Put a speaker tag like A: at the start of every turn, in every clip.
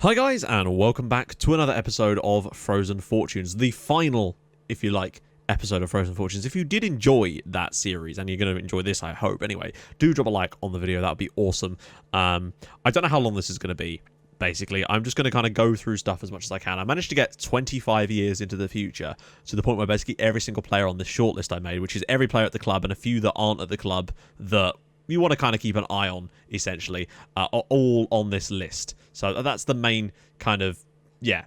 A: Hi guys, and welcome back to another episode of Frozen Fortunes, the final, if you like, episode of Frozen Fortunes. If you did enjoy that series, and you're going to enjoy this, I hope, anyway, do drop a like on the video. That would be awesome. I don't know how long this is going to be, basically. I'm just going to kind of go through stuff as much as I can. I managed to get 25 years into the future, to the point where basically every single player on this shortlist I made, which is every player at the club and a few that aren't at the club that you want to kind of keep an eye on, essentially, are all on this list. So that's the main kind of,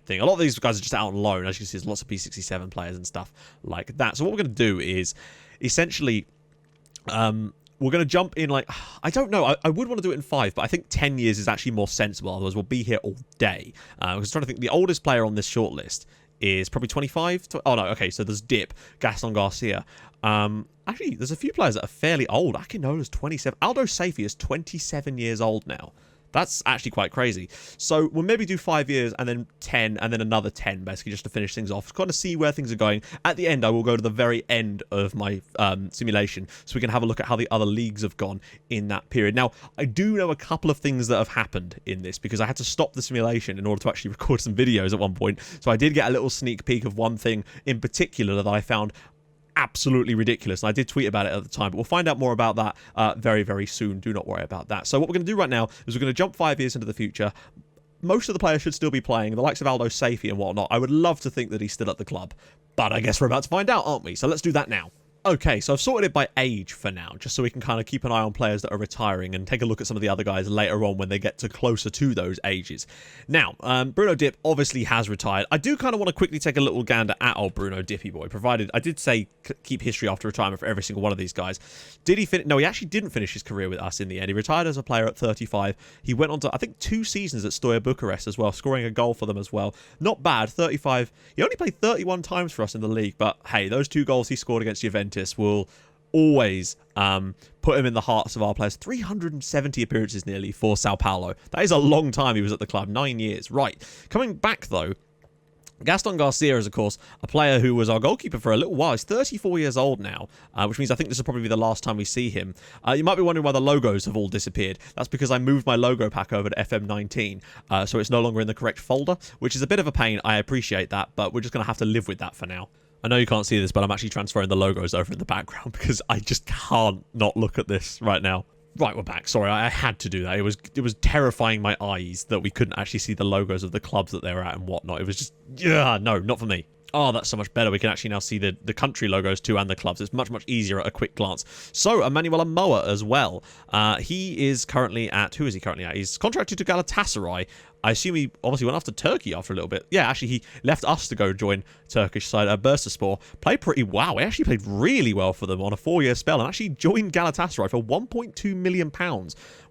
A: thing. A lot of these guys are just out on loan. As you can see, there's lots of P67 players and stuff like that. So what we're going to do is, essentially, we're going to jump in, like, I don't know. I would want to do it in 5, but I think 10 years is actually more sensible. Otherwise, we'll be here all day. I was trying to think. The oldest player on this shortlist is probably 25. Oh, no. Okay, so there's Dip, Gaston Garcia. Actually, there's a few players that are fairly old. Akinola's 27. Aldo Safi is 27 years old now. That's actually quite crazy. So we'll maybe do 5 years and then 10 and then another 10, basically, just to finish things off. Kind of see where things are going. At the end, I will go to the very end of my simulation so we can have a look at how the other leagues have gone in that period. Now, I do know a couple of things that have happened in this because I had to stop the simulation in order to actually record some videos at one point. So I did get a little sneak peek of one thing in particular that I found absolutely ridiculous, and I did tweet about it at the time, but we'll find out more about that very, very soon. Do not worry about that. So what we're going to do right now is we're going to jump 5 years into the future. Most of the players should still be playing, the likes of Aldo Safi and whatnot. I would love to think that he's still at the club, but I guess we're about to find out, aren't we? So let's do that now. Okay, so I've sorted it by age for now, just so we can kind of keep an eye on players that are retiring and take a look at some of the other guys later on when they get to closer to those ages. Now, Bruno Dip obviously has retired. I do kind of want to quickly take a little gander at old Bruno Dippy boy, provided I did say keep history after retirement for every single one of these guys. Did he finish? No, he actually didn't finish his career with us in the end. He retired as a player at 35. He went on to, I think, 2 seasons at Steaua Bucharest as well, scoring a goal for them as well. Not bad, 35. He only played 31 times for us in the league, but hey, those 2 goals he scored against Juventus will always put him in the hearts of our players. 370 appearances nearly for Sao Paulo. That is a long time he was at the club, 9 years. Right, coming back though, Gaston Garcia is, of course, a player who was our goalkeeper for a little while. He's 34 years old now, which means I think this will probably be the last time we see him. You might be wondering why the logos have all disappeared. That's because I moved my logo pack over to FM19, so it's no longer in the correct folder, which is a bit of a pain. I appreciate that, but we're just going to have to live with that for now. I know you can't see this, but I'm actually transferring the logos over in the background because I just can't not look at this right now. Right, we're back. Sorry, I had to do that. It was terrifying my eyes that we couldn't actually see the logos of the clubs that they were at and whatnot. It was just, no, not for me. Oh, that's so much better. We can actually now see the country logos too and the clubs. It's much, much easier at a quick glance. So, Emmanuel Amoa as well. He is currently at... Who is he currently at? He's contracted to Galatasaray. I assume he obviously went off to Turkey after a little bit. Yeah, actually, he left us to go join Turkish side Bursaspor. Played pretty well. He actually played really well for them on a 4-year spell and actually joined Galatasaray for £1.2 million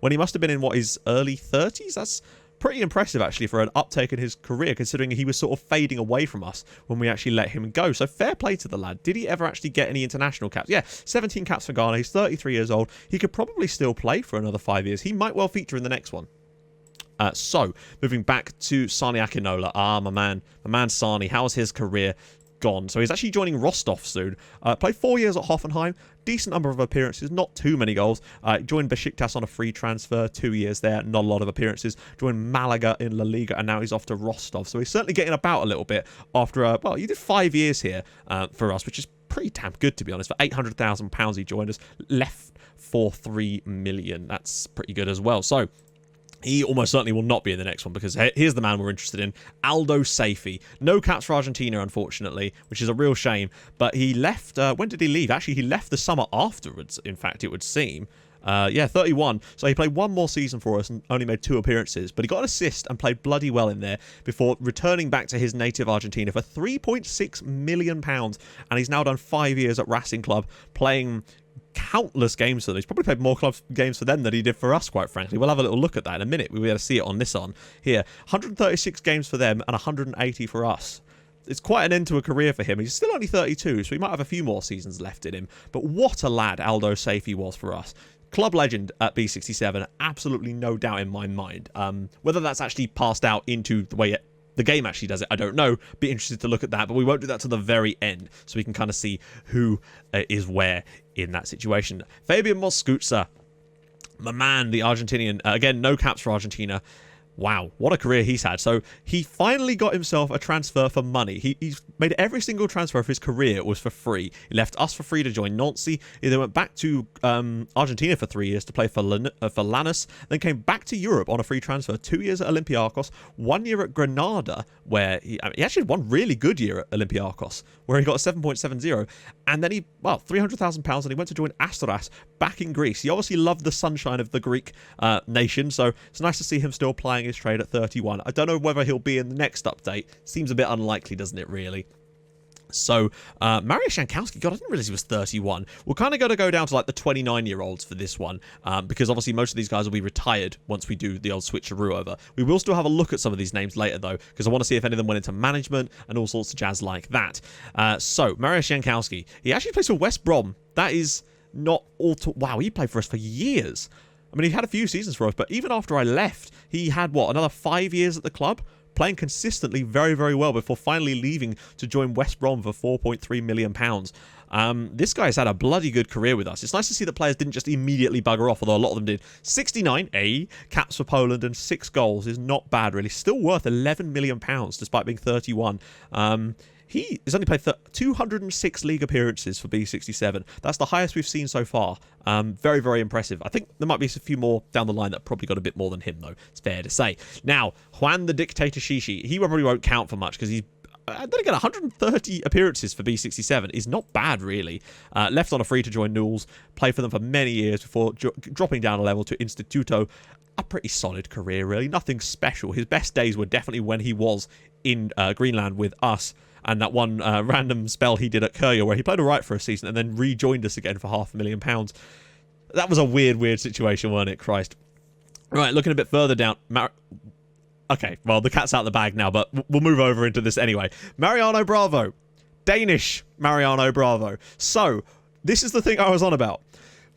A: when he must have been in, his early 30s? That's pretty impressive, actually, for an uptake in his career, considering he was sort of fading away from us when we actually let him go. So fair play to the lad. Did he ever actually get any international caps? Yeah, 17 caps for Ghana. He's 33 years old. He could probably still play for another 5 years. He might well feature in the next one. So, moving back to Sani Akinola. My man Sani. How's his career gone? So he's actually joining Rostov soon. Played 4 years at Hoffenheim. Decent number of appearances, not too many goals. Joined Besiktas on a free transfer, 2 years there, not a lot of appearances. Joined Malaga in La Liga, and now he's off to Rostov. So he's certainly getting about a little bit after, well, he did 5 years here for us, which is pretty damn good, to be honest. For £800,000 he joined us, left for £3 million. That's pretty good as well. So he almost certainly will not be in the next one because here's the man we're interested in, Aldo Safi. No caps for Argentina, unfortunately, which is a real shame. But he left, when did he leave? Actually, he left the summer afterwards, in fact, it would seem. 31. So he played 1 more season for us and only made 2 appearances. But he got an assist and played bloody well in there before returning back to his native Argentina for £3.6 million. And he's now done 5 years at Racing Club, playing countless games for them. He's probably played more club games for them than he did for us, quite frankly. We'll have a little look at that in a minute. We'll be able to see it on this on here. 136 games for them and 180 for us. It's quite an end to a career for him. He's still only 32, so he might have a few more seasons left in him. But what a lad Aldo Safi was for us. Club legend at B67, absolutely no doubt in my mind. Whether that's actually passed out into the way the game actually does it, I don't know. Be interested to look at that, but we won't do that to the very end, so we can kind of see who is where in that situation. Fabian Moscuza, my man, the Argentinian. Again, no caps for Argentina. Wow, what a career he's had. So he finally got himself a transfer for money. He's made every single transfer of his career was for free. He left us for free to join Nancy. He then went back to Argentina for 3 years to play for Lanús. Then came back to Europe on a free transfer. 2 years at Olympiacos. 1 year at Granada, where he actually had one really good year at Olympiacos, where he got a 7.70. And then £300,000, and he went to join Astoras back in Greece. He obviously loved the sunshine of the Greek nation, so it's nice to see him still playing his trade at 31. I don't know whether he'll be in the next update. Seems a bit unlikely, doesn't it, really? So, Mariusz Jankowski, God, I didn't realize he was 31. We're kind of going to go down to like the 29-year-olds for this one, because obviously most of these guys will be retired once we do the old switcheroo over. We will still have a look at some of these names later, though, because I want to see if any of them went into management and all sorts of jazz like that. So, Mariusz Jankowski, he actually plays for West Brom. That is not all wow, he played for us for years. I mean, he had a few seasons for us, but even after I left, he had, another 5 years at the club? Playing consistently very, very well before finally leaving to join West Brom for £4.3 million. This guy's had a bloody good career with us. It's nice to see that players didn't just immediately bugger off, although a lot of them did. 69 caps for Poland and 6 goals is not bad, really. Still worth £11 million despite being 31. He has only played 206 league appearances for B67. That's the highest we've seen so far. Very, very impressive. I think there might be a few more down the line that probably got a bit more than him, though. It's fair to say. Now, Juan the Dictator Shishi. He probably won't count for much because he's... then again, 130 appearances for B67 is not bad, really. Left on a free to join Newell's. Played for them for many years before dropping down a level to Instituto. A pretty solid career, really. Nothing special. His best days were definitely when he was in Greenland with us. And that one random spell he did at Courier where he played all right for a season and then rejoined us again for £500,000. That was a weird situation, wasn't it? Christ. Right, looking a bit further down. Okay, well, the cat's out of the bag now, but we'll move over into this anyway. Mariano Bravo. Danish Mariano Bravo. So, this is the thing I was on about.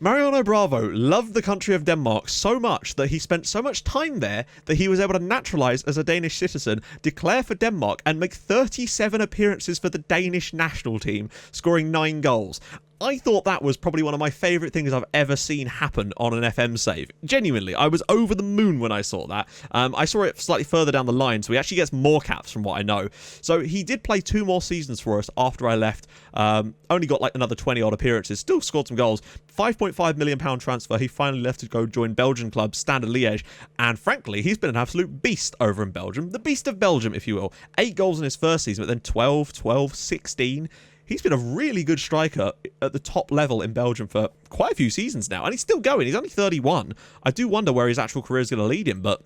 A: Mariano Bravo loved the country of Denmark so much that he spent so much time there that he was able to naturalise as a Danish citizen, declare for Denmark, and make 37 appearances for the Danish national team, scoring 9 goals. I thought that was probably one of my favourite things I've ever seen happen on an FM save. Genuinely, I was over the moon when I saw that. I saw it slightly further down the line, so he actually gets more caps from what I know. So he did play 2 more seasons for us after I left. Only got like another 20-odd appearances. Still scored some goals. £5.5 million transfer. He finally left to go join Belgian club Standard Liège. And frankly, he's been an absolute beast over in Belgium. The beast of Belgium, if you will. 8 goals in his first season, but then 12, 16... He's been a really good striker at the top level in Belgium for quite a few seasons now, and he's still going. He's only 31. I do wonder where his actual career is going to lead him, but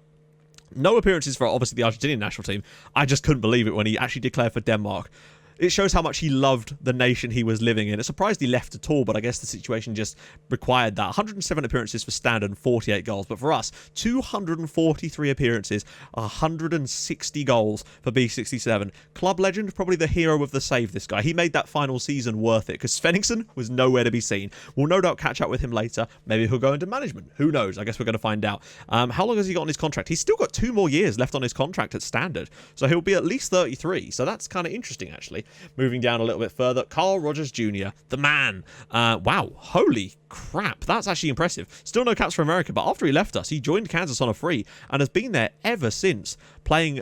A: no appearances for, obviously, the Argentinian national team. I just couldn't believe it when he actually declared for Denmark. It shows how much he loved the nation he was living in. It's surprised he left at all, but I guess the situation just required that. 107 appearances for Standard and 48 goals. But for us, 243 appearances, 160 goals for B67. Club legend, probably the hero of the save, this guy. He made that final season worth it, because Svenningsson was nowhere to be seen. We'll no doubt catch up with him later. Maybe he'll go into management. Who knows? I guess we're going to find out. How long has he got on his contract? He's still got 2 more years left on his contract at Standard. So he'll be at least 33. So that's kind of interesting, actually. Moving down a little bit further, Carl Rogers Jr., the man. Wow, holy crap, that's actually impressive. Still no caps for America, but after he left us, he joined Kansas on a free and has been there ever since, playing,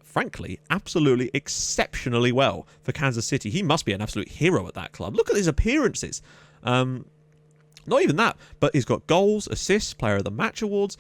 A: frankly, absolutely exceptionally well for Kansas City. He must be an absolute hero at that club. Look at his appearances. Not even that, but he's got goals, assists, player of the match awards.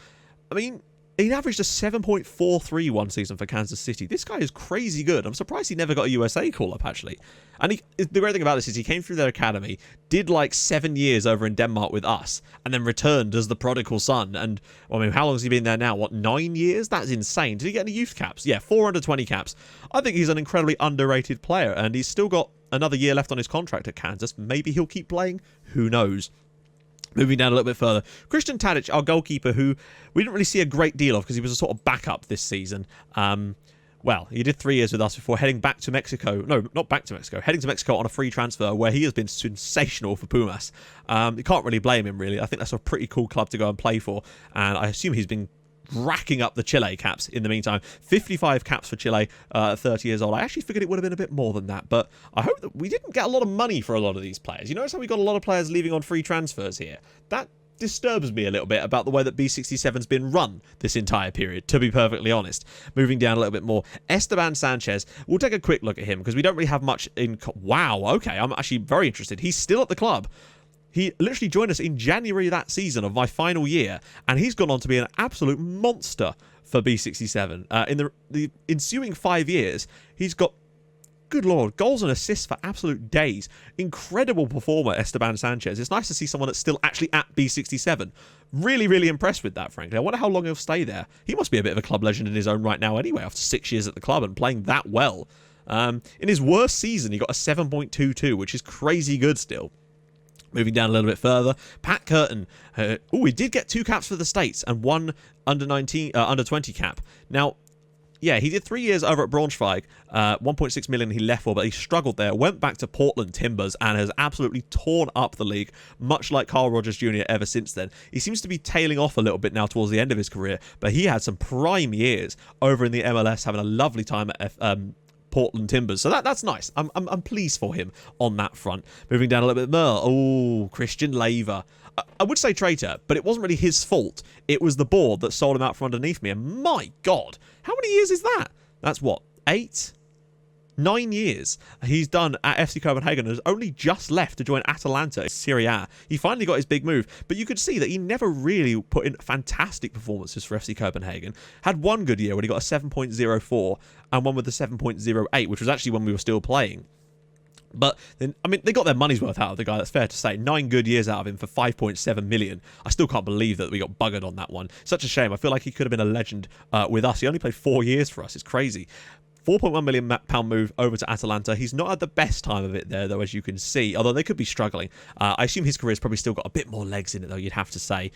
A: I mean, he averaged a 7.43 one season for Kansas City. This guy is crazy good. I'm surprised he never got a USA call-up, actually. And the great thing about this is he came through their academy, did like 7 years over in Denmark with us, and then returned as the prodigal son. And, I mean, how long has he been there now? What, 9 years? That's insane. Did he get any youth caps? Yeah, 4 under 20 caps. I think he's an incredibly underrated player, and he's still got another year left on his contract at Kansas. Maybe he'll keep playing. Who knows? Moving down a little bit further, Christian Tadic, our goalkeeper, who we didn't really see a great deal of because he was a sort of backup this season. Well, he did 3 years with us before heading back to Mexico. No, not back to Mexico. Heading to Mexico on a free transfer where he has been sensational for Pumas. You can't really blame him, really. I think that's a pretty cool club to go and play for. And I assume he's been racking up the Chile caps in the meantime. 55 caps for Chile, 30 years old. I actually figured it would have been a bit more than that, but I hope that we didn't get a lot of money for a lot of these players. You notice how we got a lot of players leaving on free transfers here? That disturbs me a little bit about the way that B67's been run this entire period, to be perfectly honest. Moving down a little bit more, Esteban Sanchez. We'll take a quick look at him because we don't really have much in... Wow, okay, I'm actually very interested. He's still at the club. He literally joined us in January that season of my final year, and he's gone on to be an absolute monster for B67. In the ensuing 5 years, he's got... Good lord, goals and assists for absolute days. Incredible performer, Esteban Sanchez. It's nice to see someone that's still actually at B67. Really, really impressed with that, frankly. I wonder how long he'll stay there. He must be a bit of a club legend in his own right now anyway, after 6 years at the club and playing that well. In his worst season, he got a 7.22, which is crazy good still. Moving down a little bit further, Pat Curtin. He did get 2 caps for the States and 1 under 20 cap. Now, yeah, he did 3 years over at Braunschweig. 1.6 million he left for, but he struggled there. Went back to Portland Timbers and has absolutely torn up the league, much like Carl Rogers Jr. ever since then. He seems to be tailing off a little bit now towards the end of his career, but he had some prime years over in the MLS, having a lovely time at Portland Timbers. So that's nice. I'm pleased for him on that front. Moving down a little bit more. Oh, Christian Laver. I would say traitor, but it wasn't really his fault. It was the board that sold him out from underneath me. And my God, how many years is that? That's what, 8? 9 years he's done at FC Copenhagen and has only just left to join Atalanta in Serie A. He finally got his big move, but you could see that he never really put in fantastic performances for FC Copenhagen. Had one good year when he got a 7.04 and one with the 7.08, which was actually when we were still playing. But then, I mean, they got their money's worth out of the guy, that's fair to say. 9 good years out of him for 5.7 million. I still can't believe that we got buggered on that one. Such a shame. I feel like he could have been a legend with us. He only played 4 years for us. It's crazy. £4.1 million move over to Atalanta. He's not had the best time of it there, though, as you can see, although they could be struggling. I assume his career's probably still got a bit more legs in it, though, you'd have to say.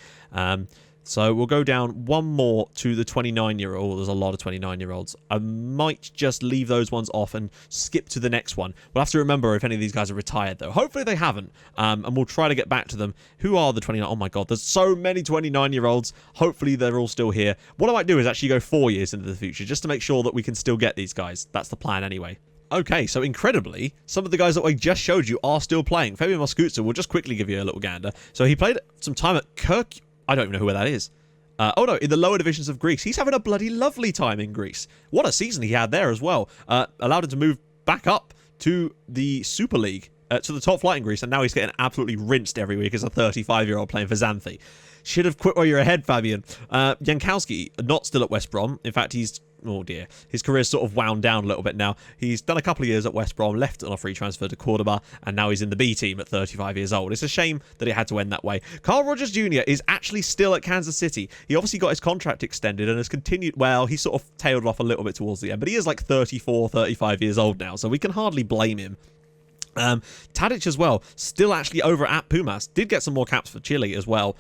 A: So we'll go down one more to the 29-year-old. There's a lot of 29-year-olds. I might just leave those ones off and skip to the next one. We'll have to remember if any of these guys are retired, though. Hopefully they haven't, and we'll try to get back to them. Who are the 29? Oh, my God, there's so many 29-year-olds. Hopefully they're all still here. What I might do is actually go 4 years into the future, just to make sure that we can still get these guys. That's the plan anyway. Okay, so incredibly, some of the guys that I just showed you are still playing. Fabian Moscutza, we'll just quickly give you a little gander. So he played some time at Kirk... I don't even know where that is. Oh no, in the lower divisions of Greece. He's having a bloody lovely time in Greece. What a season he had there as well. Allowed him to move back up to the Super League, to the top flight in Greece, and now he's getting absolutely rinsed every week as a 35-year-old playing for Xanthi. Should have quit while you're ahead, Fabian. Jankowski, not still at West Brom. In fact, he's... Oh dear. His career's sort of wound down a little bit now. He's done a couple of years at West Brom, left on a free transfer to Cordoba, and now he's in the B team at 35 years old. It's a shame that it had to end that way. Carl Rogers Jr. is actually still at Kansas City. He obviously got his contract extended and has continued... Well, he sort of tailed off a little bit towards the end, but he is like 34, 35 years old now, so we can hardly blame him. Tadic as well, still actually over at Pumas. Did get some more caps for Chile as well.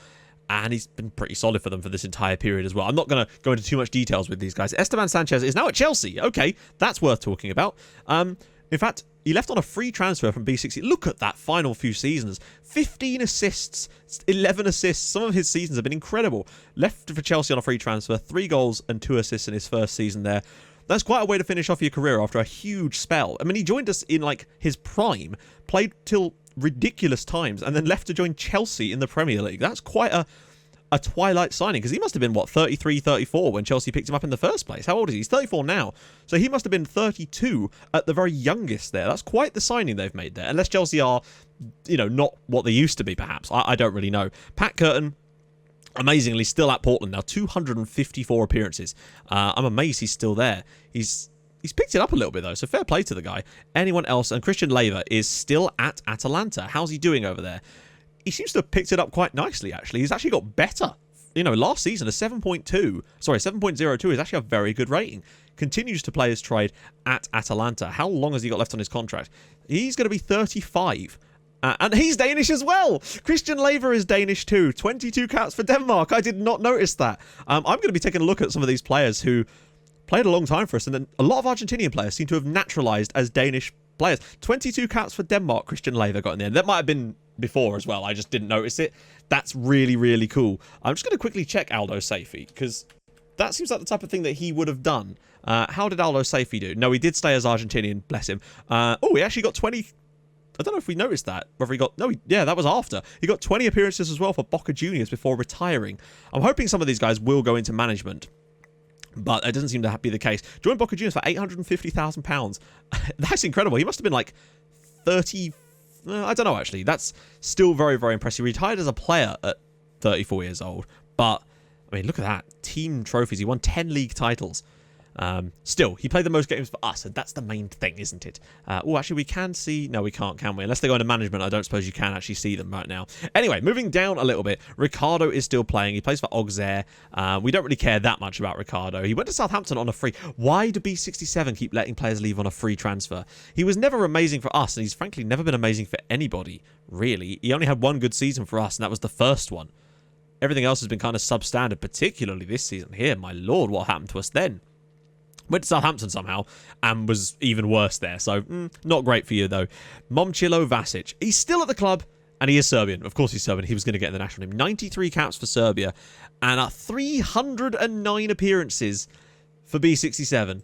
A: And he's been pretty solid for them for this entire period as well. I'm not going to go into too much details with these guys. Esteban Sanchez is now at Chelsea. Okay, that's worth talking about. In fact, he left on a free transfer from B60. Look at that final few seasons. 15 assists, 11 assists. Some of his seasons have been incredible. Left for Chelsea on a free transfer. 3 goals and 2 assists in his first season there. That's quite a way to finish off your career after a huge spell. I mean, he joined us in, like, his prime. Played till... ridiculous times and then left to join Chelsea in the Premier League. That's quite a twilight signing, because he must have been, what, 33, 34 when Chelsea picked him up in the first place. How old is he? He's 34 now. So he must have been 32 at the very youngest there. That's quite the signing they've made there. Unless Chelsea are, you know, not what they used to be, perhaps. I don't really know. Pat Curtin, amazingly, still at Portland now. 254 appearances. I'm amazed he's still there. He's picked it up a little bit, though, so fair play to the guy. Anyone else? And Christian Laver is still at Atalanta. How's he doing over there? He seems to have picked it up quite nicely, actually. He's actually got better. You know, last season, a 7.02 is actually a very good rating. Continues to play his trade at Atalanta. How long has he got left on his contract? He's going to be 35. And he's Danish as well. Christian Laver is Danish too. 22 caps for Denmark. I did not notice that. I'm going to be taking a look at some of these players who... played a long time for us, and then a lot of Argentinian players seem to have naturalised as Danish players. 22 caps for Denmark, Christian Laver got in the end. That might have been before as well. I just didn't notice it. That's really, really cool. I'm just going to quickly check Aldo Saifi, because that seems like the type of thing that he would have done. How did Aldo Saifi do? No, he did stay as Argentinian, bless him. Oh, he actually got 20 I don't know if we noticed that. Whether he got... No, yeah, that was after. He got 20 appearances as well for Boca Juniors before retiring. I'm hoping some of these guys will go into management, but it doesn't seem to be the case. Joined Boca Juniors for £850,000. That's incredible. He must have been like 30... I don't know, actually. That's still very, very impressive. He retired as a player at 34 years old, but... I mean, look at that. Team trophies. He won 10 league titles. Still, he played the most games for us, and that's the main thing, isn't it? Oh, actually, we can see... No, we can't, can we? Unless they go into management, I don't suppose you can actually see them right now. Anyway, moving down a little bit, Ricardo is still playing. He plays for Auxerre. We don't really care that much about Ricardo. He went to Southampton on a free... Why do B67 keep letting players leave on a free transfer? He was never amazing for us, and he's frankly never been amazing for anybody, really. He only had one good season for us, and that was the first one. Everything else has been kind of substandard, particularly this season here. My lord, what happened to us then? Went to Southampton somehow and was even worse there. So, not great for you, though. Momcilo Vasic. He's still at the club, and he is Serbian. Of course he's Serbian. He was going to get in the national team. 93 caps for Serbia and 309 appearances for B67.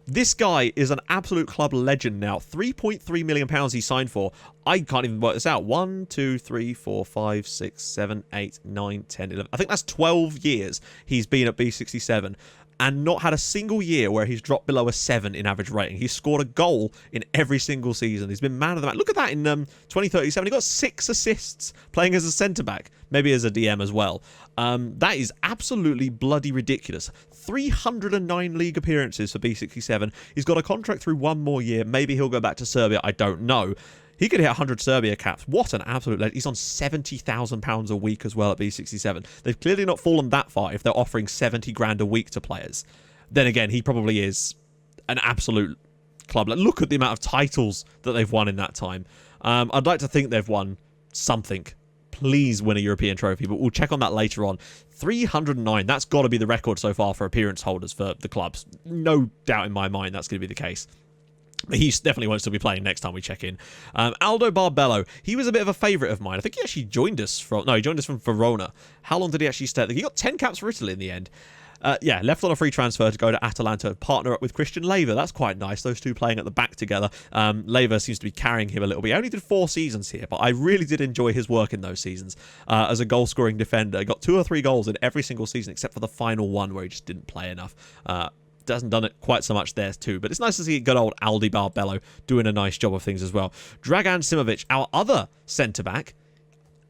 A: This guy is an absolute club legend now. £3.3 million he signed for. I can't even work this out. 1, 2, 3, 4, 5, 6, 7, 8, 9, 10, 11. I think that's 12 years he's been at B67 and not had a single year where he's dropped below a 7 in average rating. He's scored a goal in every single season. He's been man of the match. Look at that in 2037. He got 6 assists playing as a centre-back, maybe as a DM as well. That is absolutely bloody ridiculous. 309 league appearances for B67. He's got a contract through one more year. Maybe he'll go back to Serbia. I don't know. He could hit 100 Serbia caps. What an absolute legend. He's on £70,000 a week as well at B67. They've clearly not fallen that far if they're offering 70 grand a week to players. Then again, he probably is an absolute club. Look at the amount of titles that they've won in that time. I'd like to think they've won something. Please win a European trophy, but we'll check on that later on. 309, that's got to be the record so far for appearance holders for the clubs. No doubt in my mind that's going to be the case. But he definitely wants to be playing next time we check in. Aldo Barbello, he was a bit of a favourite of mine. I think he actually joined us from... No, he joined us from Verona. How long did he actually stay? He got 10 caps for Italy in the end. Yeah, left on a free transfer to go to Atalanta, partner up with Christian Leiva. That's quite nice, those two playing at the back together. Leiva seems to be carrying him a little bit. He only did 4 seasons here, but I really did enjoy his work in those seasons as a goal-scoring defender. He got 2 or 3 goals in every single season, except for the final one where he just didn't play enough. Hasn't done it quite so much there too, but it's nice to see good old Aldi Barbello doing a nice job of things as well. Dragan Simovic, our other centre-back.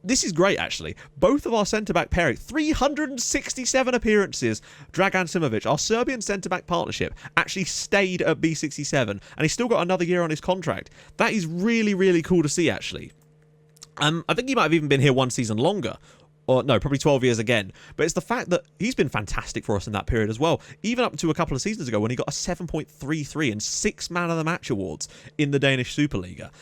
A: This is great, actually. Both of our centre-back pairing, 367 appearances. Dragan Simovic, our Serbian centre-back partnership, actually stayed at B67, and he's still got another year on his contract. That is really, really cool to see, actually. I think he might have even been here 1 season longer. Or, no, probably 12 years again. But it's the fact that he's been fantastic for us in that period as well. Even up to a couple of seasons ago when he got a 7.33 and 6 Man of the Match awards in the Danish Superliga.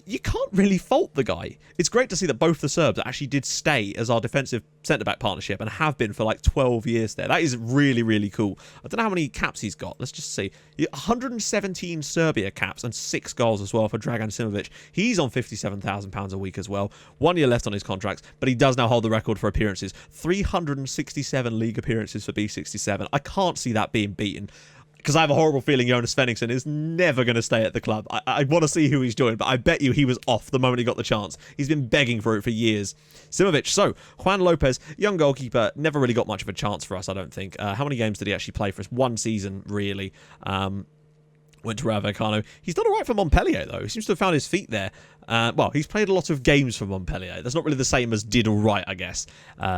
A: You can't really fault the guy. It's great to see that both the Serbs actually did stay as our defensive centre-back partnership and have been for like 12 years there. That is really, really cool. I don't know how many caps he's got. Let's just see. 117 Serbia caps and 6 goals as well for Dragan Simovic. He's on £57,000 a week as well. 1 year left on his contracts, but he does now hold the record for appearances. 367 league appearances for B67. I can't see that being beaten. Because I have a horrible feeling Jonas Svenningsson is never going to stay at the club. I want to see who he's joined, but I bet you he was off the moment he got the chance. He's been begging for it for years. Simovic, so, Juan Lopez, young goalkeeper, never really got much of a chance for us, I don't think. How many games did he actually play for us? 1 season, really. Went to Rayo Vallecano. He's done all right for Montpellier, though. He seems to have found his feet there. Well, he's played a lot of games for Montpellier. That's not really the same as did all right, I guess.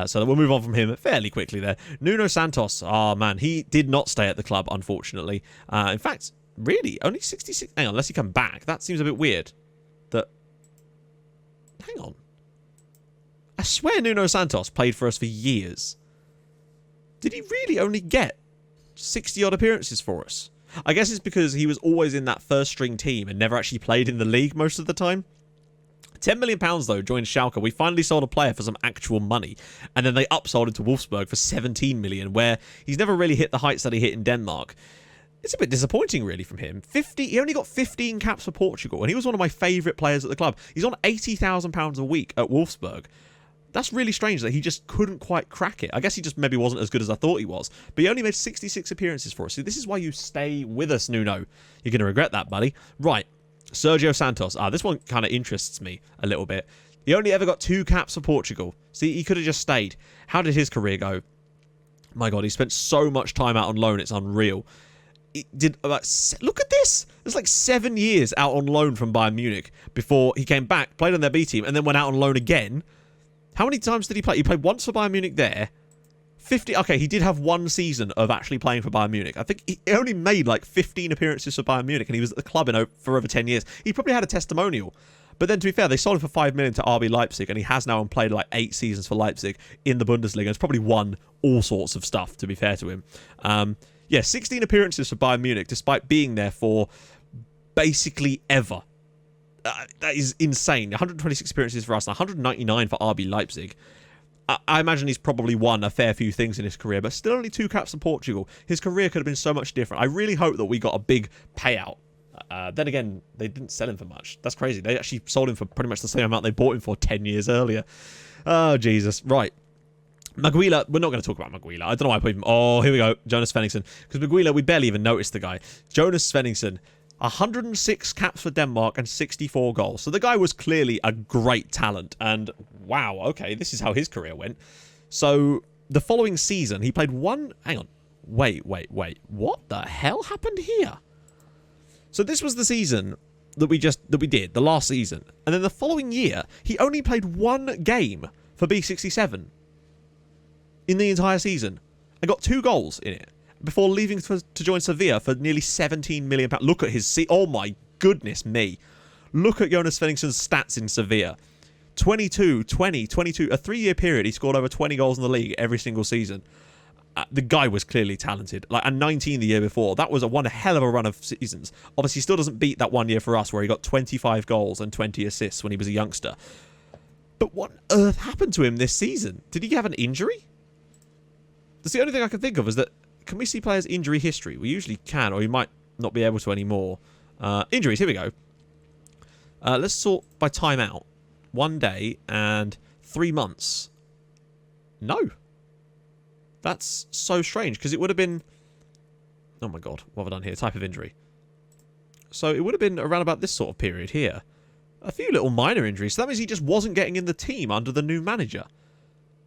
A: So we'll move on from him fairly quickly there. Nuno Santos. Oh, man. He did not stay at the club, unfortunately. In fact, really, only 66... Hang on, unless he come back. That seems a bit weird. Hang on. I swear Nuno Santos played for us for years. Did he really only get 60-odd appearances for us? I guess it's because he was always in that first-string team and never actually played in the league most of the time. £10 million, though, joined Schalke. We finally sold a player for some actual money. And then they upsold him to Wolfsburg for £17 million, where he's never really hit the heights that he hit in Denmark. It's a bit disappointing, really, from him. He only got 15 caps for Portugal, and he was one of my favourite players at the club. He's on £80,000 a week at Wolfsburg. That's really strange that he just couldn't quite crack it. I guess he just maybe wasn't as good as I thought he was. But he only made 66 appearances for us. So this is why you stay with us, Nuno. You're going to regret that, buddy. Right. Sergio Santos. This one kind of interests me a little bit. He only ever got 2 caps for Portugal. See, he could have just stayed. How did his career go? My God, he spent so much time out on loan. It's unreal. He did look at this. It's like 7 years out on loan from Bayern Munich before he came back, played on their B team, and then went out on loan again. How many times did he play? He played once for Bayern Munich there. 50. Okay, he did have 1 season of actually playing for Bayern Munich. I think he only made like 15 appearances for Bayern Munich, and he was at the club for over 10 years. He probably had a testimonial. But then, to be fair, they sold him for 5 million to RB Leipzig, and he has now played like 8 seasons for Leipzig in the Bundesliga. It's probably won all sorts of stuff, to be fair to him. 16 appearances for Bayern Munich, despite being there for basically ever. That is insane. 126 appearances for us, and 199 for RB Leipzig. I imagine he's probably won a fair few things in his career, but still only 2 caps for Portugal. His career could have been so much different. I really hope that we got a big payout. Then again, they didn't sell him for much. That's crazy. They actually sold him for pretty much the same amount they bought him for 10 years earlier. Oh, Jesus. Right. Maguila. We're not going to talk about Maguila. I don't know why I put him. Oh, here we go. Jonas Svenningsson. Because Maguila, we barely even noticed the guy. Jonas Svenningsson. 106 caps for Denmark and 64 goals. So the guy was clearly a great talent. And wow, okay, this is how his career went. So the following season, he played one... Hang on. Wait. What the hell happened here? So this was the season that we did, the last season. And then the following year, he only played 1 game for B67 in the entire season and got 2 goals in it before leaving to join Sevilla for nearly £17 million. Look at his... Oh my goodness me. Look at Jonas Svenningson's stats in Sevilla. 22, 20, 22. A 3-year period, he scored over 20 goals in the league every single season. The guy was clearly talented. And 19 the year before. That was one hell of a run of seasons. Obviously, he still doesn't beat that 1 year for us where he got 25 goals and 20 assists when he was a youngster. But what on earth happened to him this season? Did he have an injury? That's the only thing I can think of is that... Can we see players' injury history? We usually can, or you might not be able to anymore. Injuries, here we go. Let's sort by timeout. 1 day and 3 months. No. That's so strange, because it would have been... Oh my God, what have I done here? Type of injury. So it would have been around about this sort of period here. A few little minor injuries. So that means he just wasn't getting in the team under the new manager.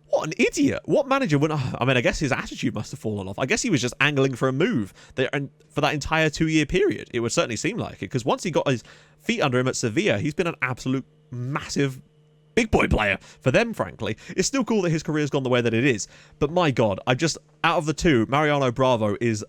A: What an idiot. What manager would... I mean, I guess his attitude must have fallen off. I guess he was just angling for a move there, and for that entire 2-year period. It would certainly seem like it, because once he got his feet under him at Sevilla, he's been an absolute massive big boy player for them, frankly. It's still cool that his career's gone the way that it is. But my God, out of the two, Mariano Bravo is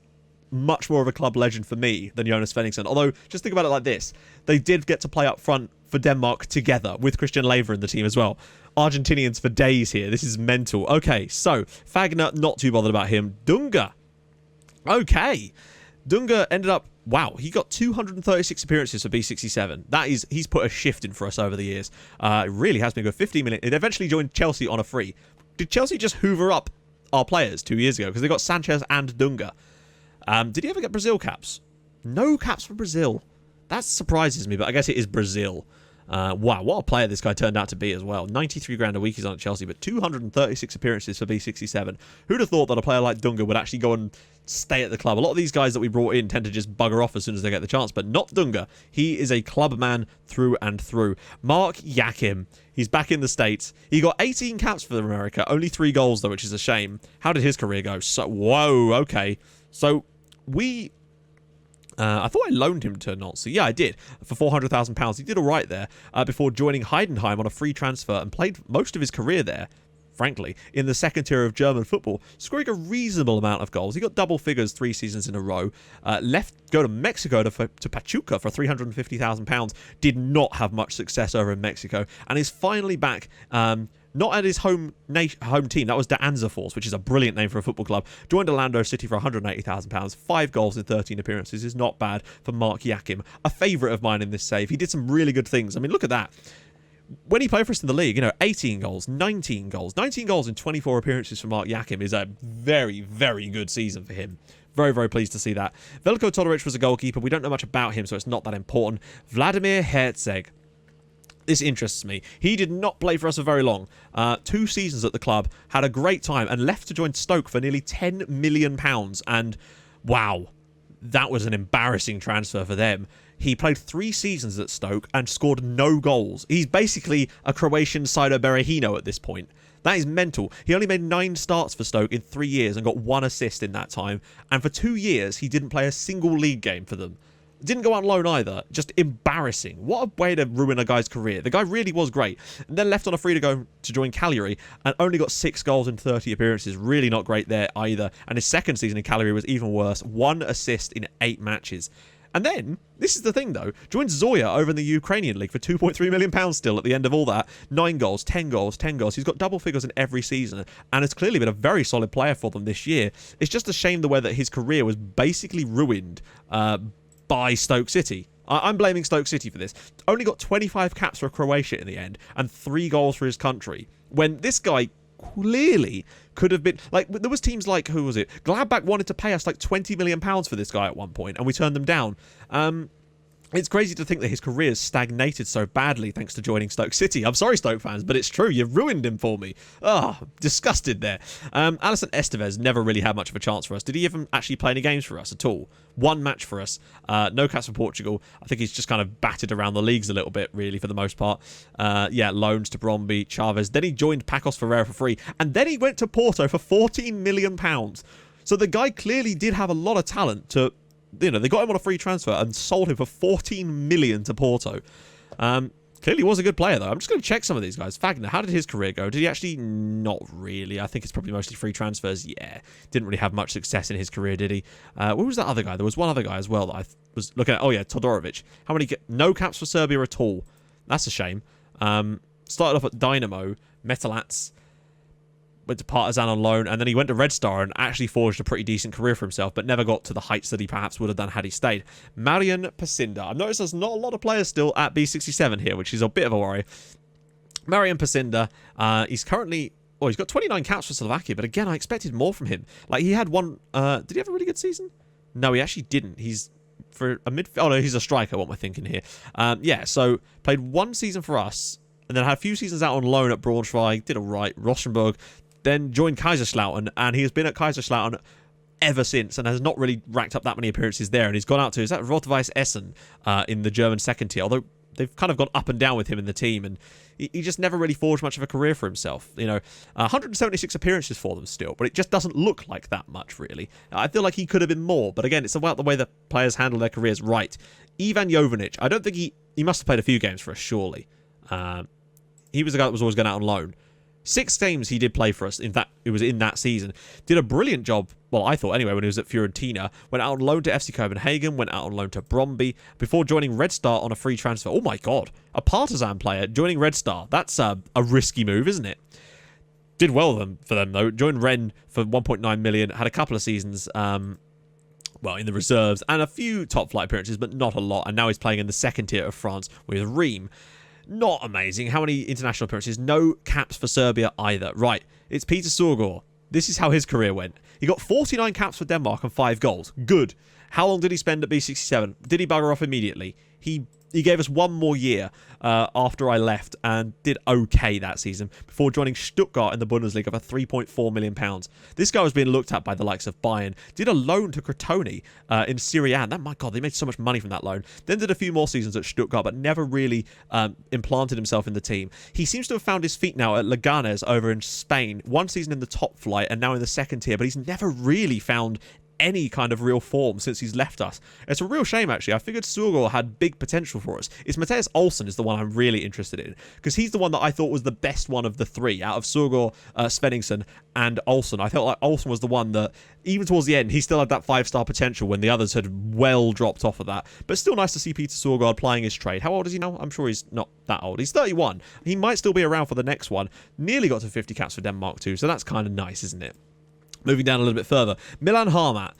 A: much more of a club legend for me than Jonas Svenningsson. Although, just think about it like this. They did get to play up front for Denmark together with Christian Lever in the team as well. Argentinians for days here. This is mental. Okay, so Fagner, not too bothered about him. Dunga. Okay. Dunga ended up... Wow, he got 236 appearances for B67. He's put a shift in for us over the years. It really has been good. 15 minutes. It eventually joined Chelsea on a free. Did Chelsea just hoover up our players 2 years ago? Because they got Sanchez and Dunga. Did he ever get Brazil caps? No caps for Brazil. That surprises me, but I guess it is Brazil. Wow, what a player this guy turned out to be as well. 93 grand a week he's on at Chelsea, but 236 appearances for B67. Who'd have thought that a player like Dunga would actually go and stay at the club? A lot of these guys that we brought in tend to just bugger off as soon as they get the chance, but not Dunga. He is a club man through and through. Mark Yakim. He's back in the States. He got 18 caps for America, only 3 goals though, which is a shame. How did his career go? So, whoa, okay. So, I thought I loaned him to Nantes. Yeah, I did. For £400,000. He did all right there before joining Heidenheim on a free transfer and played most of his career there, frankly, in the second tier of German football, scoring a reasonable amount of goals. He got double figures 3 seasons in a row. Go to Mexico to Pachuca for £350,000. Did not have much success over in Mexico. And is finally back... not at his home team. That was De Anzafors, which is a brilliant name for a football club. Joined Orlando City for £180,000. 5 goals in 13 appearances is not bad for Mark Yakim. A favourite of mine in this save. He did some really good things. I mean, look at that. When he played for us in the league, 18 goals, 19 goals. 19 goals in 24 appearances for Mark Yakim is a very, very good season for him. Very, very pleased to see that. Veljko Todoric was a goalkeeper. We don't know much about him, so it's not that important. Vladimir Herzeg. This interests me. He did not play for us for very long. 2 seasons at the club, had a great time, and left to join Stoke for nearly £10 million. And wow, that was an embarrassing transfer for them. He played 3 seasons at Stoke and scored no goals. He's basically a Croatian Saido Berahino at this point. That is mental. He only made 9 starts for Stoke in 3 years and got 1 assist in that time. And for 2 years, he didn't play a single league game for them. Didn't go out on loan either. Just embarrassing. What a way to ruin a guy's career. The guy really was great. And then left on a free to go to join Cagliari and only got 6 goals in 30 appearances. Really not great there either. And his second season in Cagliari was even worse. 1 assist in 8 matches. And then, this is the thing though, joined Zoya over in the Ukrainian league for £2.3 million still at the end of all that. 9 goals, 10 goals, 10 goals. He's got double figures in every season and has clearly been a very solid player for them this year. It's just a shame the way that his career was basically ruined by Stoke City. I'm blaming Stoke City for this. Only got 25 caps for Croatia in the end and 3 goals for his country. When this guy clearly could have been, like, there was teams like, who was it? Gladbach wanted to pay us like £20 million for this guy at one point and we turned them down. It's crazy to think that his career stagnated so badly thanks to joining Stoke City. I'm sorry, Stoke fans, but it's true. You've ruined him for me. Oh, disgusted there. Alisson Estevez never really had much of a chance for us. Did he even actually play any games for us at all? 1 match for us. No caps for Portugal. I think he's just kind of batted around the leagues a little bit, really, for the most part. Yeah, loans to Bromby, Chavez. Then he joined Pacos Ferreira for free. And then he went to Porto for £14 million. So the guy clearly did have a lot of talent to... You know, they got him on a free transfer and sold him for £14 million to Porto. Clearly was a good player, though. I'm just going to check some of these guys. Fagner, how did his career go? Did he actually? Not really. I think it's probably mostly free transfers. Yeah. Didn't really have much success in his career, did he? Where was that other guy? There was one other guy as well that I was looking at. Oh, yeah, Todorovic. How many? No caps for Serbia at all. That's a shame. Started off at Dynamo, Metalats. Went to Partizan on loan, and then he went to Red Star and actually forged a pretty decent career for himself, but never got to the heights that he perhaps would have done had he stayed. Marian Pacinda. I've noticed there's not a lot of players still at B67 here, which is a bit of a worry. Marian Pacinda, he's currently... Oh, he's got 29 caps for Slovakia, but again, I expected more from him. Like, he had one... did he have a really good season? No, he actually didn't. He's... for a midfield... Oh, no, he's a striker, what am I thinking here? Yeah, so played 1 season for us, and then had a few seasons out on loan at Braunschweig, did all right, Rosenborg, then joined Kaiserslautern, and he has been at Kaiserslautern ever since and has not really racked up that many appearances there. And he's gone out to, is that Rot-Weiss Essen in the German second tier, although they've kind of gone up and down with him in the team, and he just never really forged much of a career for himself. You know, 176 appearances for them still, but it just doesn't look like that much, really. I feel like he could have been more, but again, it's about the way that players handle their careers. Right. Ivan Jovanic, I don't think he must have played a few games for us, surely. He was the guy that was always going out on loan. 6 games he did play for us. In fact, it was in that season. Did a brilliant job, well, I thought anyway, when he was at Fiorentina. Went out on loan to FC Copenhagen, went out on loan to Bromby, before joining Red Star on a free transfer. Oh my god, a Partizan player joining Red Star. That's a risky move, isn't it? Did well for them, though. Joined Rennes for 1.9 million, had a couple of seasons, well, in the reserves, and a few top-flight appearances, but not a lot. And now he's playing in the second tier of France with Reims. Not amazing. How many international appearances? No caps for Serbia either. Right, it's Peter Sorgor. This is how his career went. He got 49 caps for Denmark and 5 goals. Good. How long did he spend at B67? Did he bugger off immediately? He gave us 1 more year after I left and did okay that season before joining Stuttgart in the Bundesliga for £3.4 million. This guy was being looked at by the likes of Bayern. Did a loan to Crotone in Serie A. My God, they made so much money from that loan. Then did a few more seasons at Stuttgart, but never really implanted himself in the team. He seems to have found his feet now at Leganés over in Spain. 1 season in the top flight and now in the second tier, but he's never really found any kind of real form since he's left us. It's a real shame, actually. I figured Surgor had big potential for us. It's Matthias Olsson is the one I'm really interested in, because he's the one that I thought was the best one of the 3 out of Surgor, Svenningsson and Olsson. I felt like Olsson was the one that, even towards the end, he still had that 5-star potential when the others had well dropped off of that. But still nice to see Peter Surgor playing his trade. How old is he now? I'm sure he's not that old. He's 31. He might still be around for the next one. Nearly got to 50 caps for Denmark too, so that's kind of nice, isn't it? Moving down a little bit further, Milan Harmat.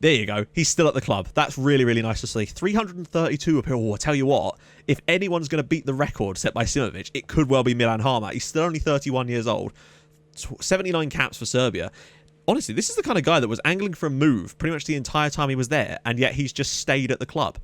A: There you go. He's still at the club. That's really, really nice to see. 332 appeal. Oh, I tell you what, if anyone's going to beat the record set by Simovic, it could well be Milan Harmat. He's still only 31 years old. 79 caps for Serbia. Honestly, this is the kind of guy that was angling for a move pretty much the entire time he was there, and yet he's just stayed at the club.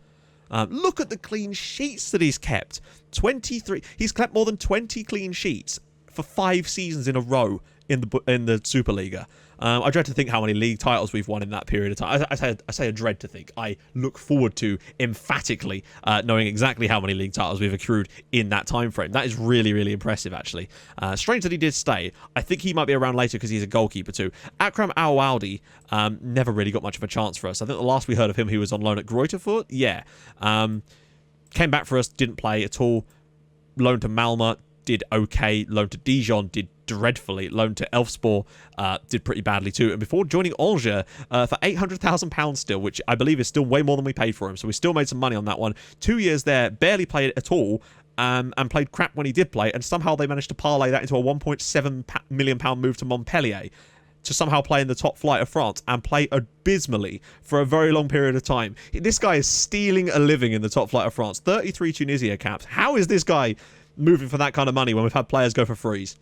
A: Look at the clean sheets that he's kept. 23. He's kept more than 20 clean sheets for 5 seasons in a row in the Superliga. I dread to think how many league titles we've won in that period of time. I say I dread to think. I look forward to emphatically knowing exactly how many league titles we've accrued in that time frame. That is really, really impressive, actually. Strange that he did stay. I think he might be around later because he's a goalkeeper too. Akram Al-Waldi never really got much of a chance for us. I think the last we heard of him, he was on loan at Greuther Fürth. Yeah. Came back for us, didn't play at all. Loaned to Malmö, did okay. Loaned to Dijon, did dreadfully. Loaned to Elfsborg, did pretty badly too. And before joining Angers for £800,000 still, which I believe is still way more than we paid for him. So we still made some money on that one. 2 years there, barely played at all. And played crap when he did play. And somehow they managed to parlay that into a £1.7 million move to Montpellier, to somehow play in the top flight of France and play abysmally for a very long period of time. This guy is stealing a living in the top flight of France. 33 Tunisia caps. How is this guy moving for that kind of money when we've had players go for frees?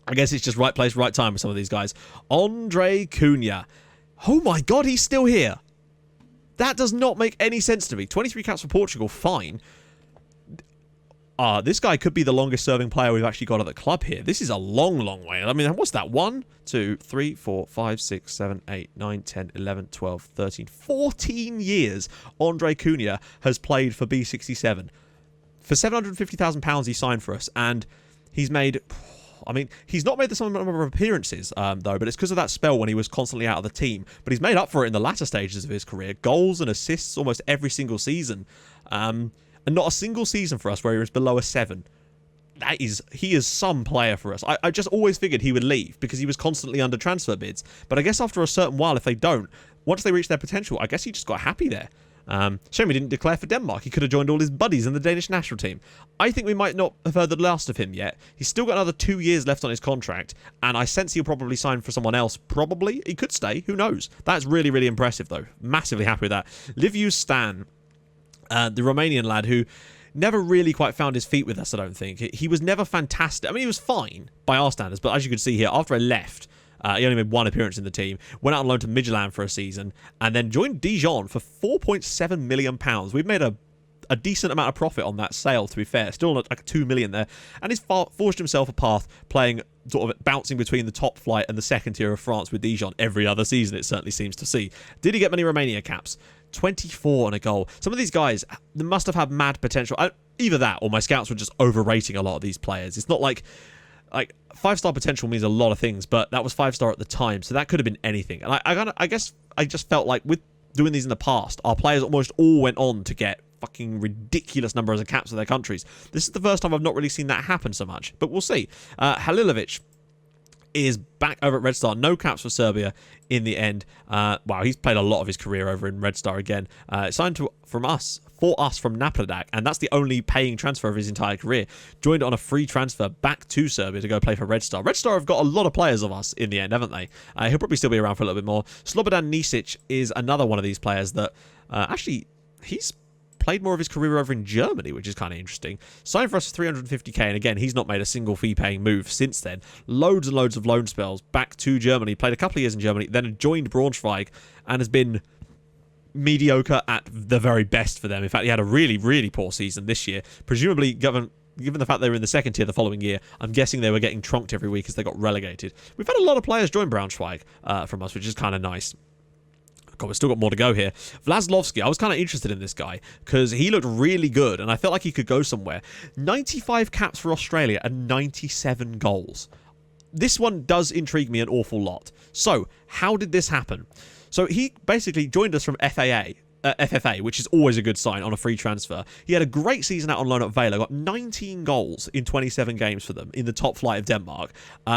A: I guess it's just right place, right time with some of these guys. Andre Cunha. Oh my God, he's still here. That does not make any sense to me. 23 caps for Portugal, fine. This guy could be the longest serving player we've actually got at the club here. This is a long, long way. I mean, what's that? 1, 2, 3, 4, 5, 6, 7, 8, 9, 10, 11, 12, 13, 14 years Andre Cunha has played for B67. For £750,000 he signed for us, and he's made... I mean, he's not made the same number of appearances, though, but it's because of that spell when he was constantly out of the team. But he's made up for it in the latter stages of his career. Goals and assists almost every single season. And not a single season for us where he was below a 7. He is some player for us. I just always figured he would leave because he was constantly under transfer bids. But I guess after a certain while, if they don't, once they reach their potential, I guess he just got happy there. Shame he didn't declare for Denmark. He could have joined all his buddies in the Danish national team. I think we might not have heard the last of him yet. He's still got another 2 years left on his contract, and I sense he'll probably sign for someone else. Probably. He could stay. Who knows? That's really, really impressive, though. Massively happy with that. Liviu Stan, the Romanian lad who never really quite found his feet with us, I don't think. He was never fantastic. I mean, he was fine by our standards, but as you can see here, after I left, he only made 1 appearance in the team, went out on loan to Midtjylland for a season, and then joined Dijon for £4.7 million. We've made a decent amount of profit on that sale, to be fair. Still like 2 million there. And he's forged himself a path playing, sort of bouncing between the top flight and the second tier of France with Dijon every other season, it certainly seems to see. Did he get many Romania caps? 24 and a goal. Some of these guys, they must have had mad potential. Either that or my scouts were just overrating a lot of these players. It's not like 5-star potential means a lot of things, but that was 5-star at the time, so that could have been anything. And I guess I just felt like with doing these in the past, our players almost all went on to get fucking ridiculous numbers of caps for their countries. This is the first time I've not really seen that happen so much, but we'll see. Halilovic is back over at Red Star. No caps for Serbia in the end. Wow, he's played a lot of his career over in Red Star again. Signed for us from Napredak, and that's the only paying transfer of his entire career. Joined on a free transfer back to Serbia to go play for Red Star. Red Star have got a lot of players of us in the end, haven't they? He'll probably still be around for a little bit more. Slobodan Nisic is another one of these players that actually he's played more of his career over in Germany, which is kind of interesting. Signed for us for 350k, and again, he's not made a single fee-paying move since then. Loads and loads of loan spells back to Germany. Played a couple of years in Germany, then joined Braunschweig, and has been mediocre at the very best for them. In fact, he had a really, really poor season this year. Presumably, given the fact they were in the second tier the following year, I'm guessing they were getting trunked every week as they got relegated. We've had a lot of players join Braunschweig from us, which is kind of nice. God, we've still got more to go here. Vlaslovsky, I was kind of interested in this guy because he looked really good and I felt like he could go somewhere. 95 caps for Australia and 97 goals. This one does intrigue me an awful lot. So, how did this happen? So, he basically joined us from FFA, which is always a good sign on a free transfer. He had a great season out on loan at Vela, got 19 goals in 27 games for them in the top flight of Denmark.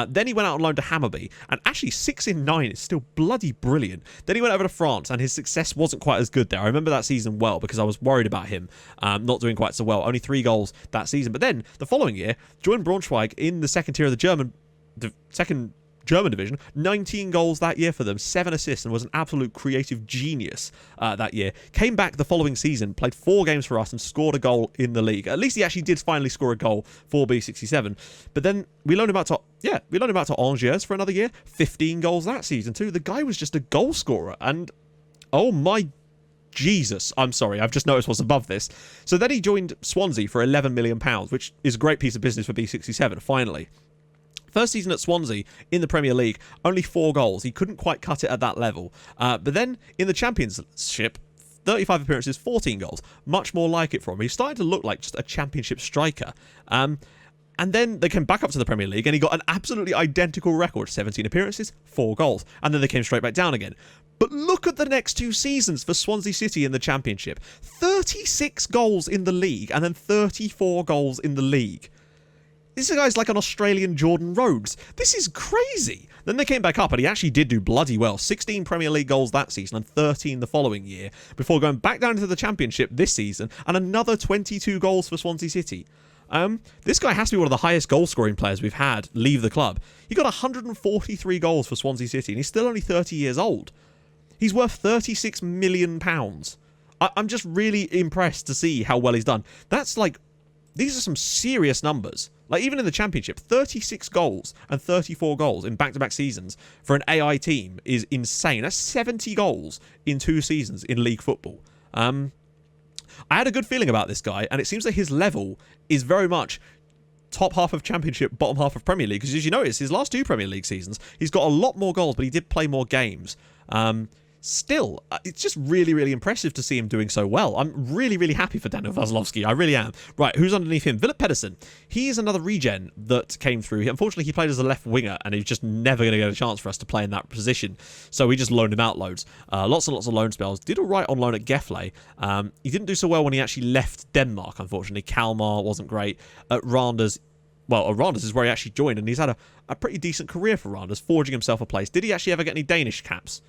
A: Then he went out on loan to Hammarby, and actually 6 in 9 is still bloody brilliant. Then he went over to France, and his success wasn't quite as good there. I remember that season well because I was worried about him not doing quite so well. Only 3 goals that season. But then the following year, joined Braunschweig in the second tier of the second German division, 19 goals that year for them, 7 assists, and was an absolute creative genius that year. Came back the following season, played 4 games for us and scored a goal in the league. At least he actually did finally score a goal for B67. But then we loaned him out to Angers for another year, 15 goals that season too. The guy was just a goal scorer, and oh my Jesus, I'm sorry, I've just noticed what's above this. So then he joined Swansea for £11 million, which is a great piece of business for B67, finally. First season at Swansea in the Premier League, only 4 goals. He couldn't quite cut it at that level. But then in the Championship, 35 appearances, 14 goals. Much more like it for him. He's starting to look like just a Championship striker. And then they came back up to the Premier League and he got an absolutely identical record. 17 appearances, 4 goals. And then they came straight back down again. But look at the next 2 seasons for Swansea City in the Championship. 36 goals in the league and then 34 goals in the league. This guy's like an Australian Jordan Rhodes. This is crazy. Then they came back up and he actually did do bloody well. 16 Premier League goals that season and 13 the following year before going back down into the Championship this season and another 22 goals for Swansea City. This guy has to be one of the highest goal-scoring players we've had leave the club. He got 143 goals for Swansea City and he's still only 30 years old. He's worth £36 million. I'm just really impressed to see how well he's done. That's like, these are some serious numbers. Like, even in the Championship, 36 goals and 34 goals in back-to-back seasons for an AI team is insane. That's 70 goals in 2 seasons in league football. I had a good feeling about this guy, and it seems that his level is very much top half of Championship, bottom half of Premier League. Because as you notice, his last 2 Premier League seasons, he's got a lot more goals, but he did play more games. Still, it's just really, really impressive to see him doing so well. I'm really, really happy for Daniel Vasilevsky. I really am. Right, who's underneath him? Philip Pedersen. He is another regen that came through. Unfortunately, he played as a left winger, and he's just never going to get a chance for us to play in that position. So we just loaned him out loads. Lots and lots of loan spells. Did all right on loan at Gefle. He didn't do so well when he actually left Denmark, unfortunately. Kalmar wasn't great. At Randers, well, Randers is where he actually joined, and he's had a pretty decent career for Randers, forging himself a place. Did he actually ever get any Danish caps?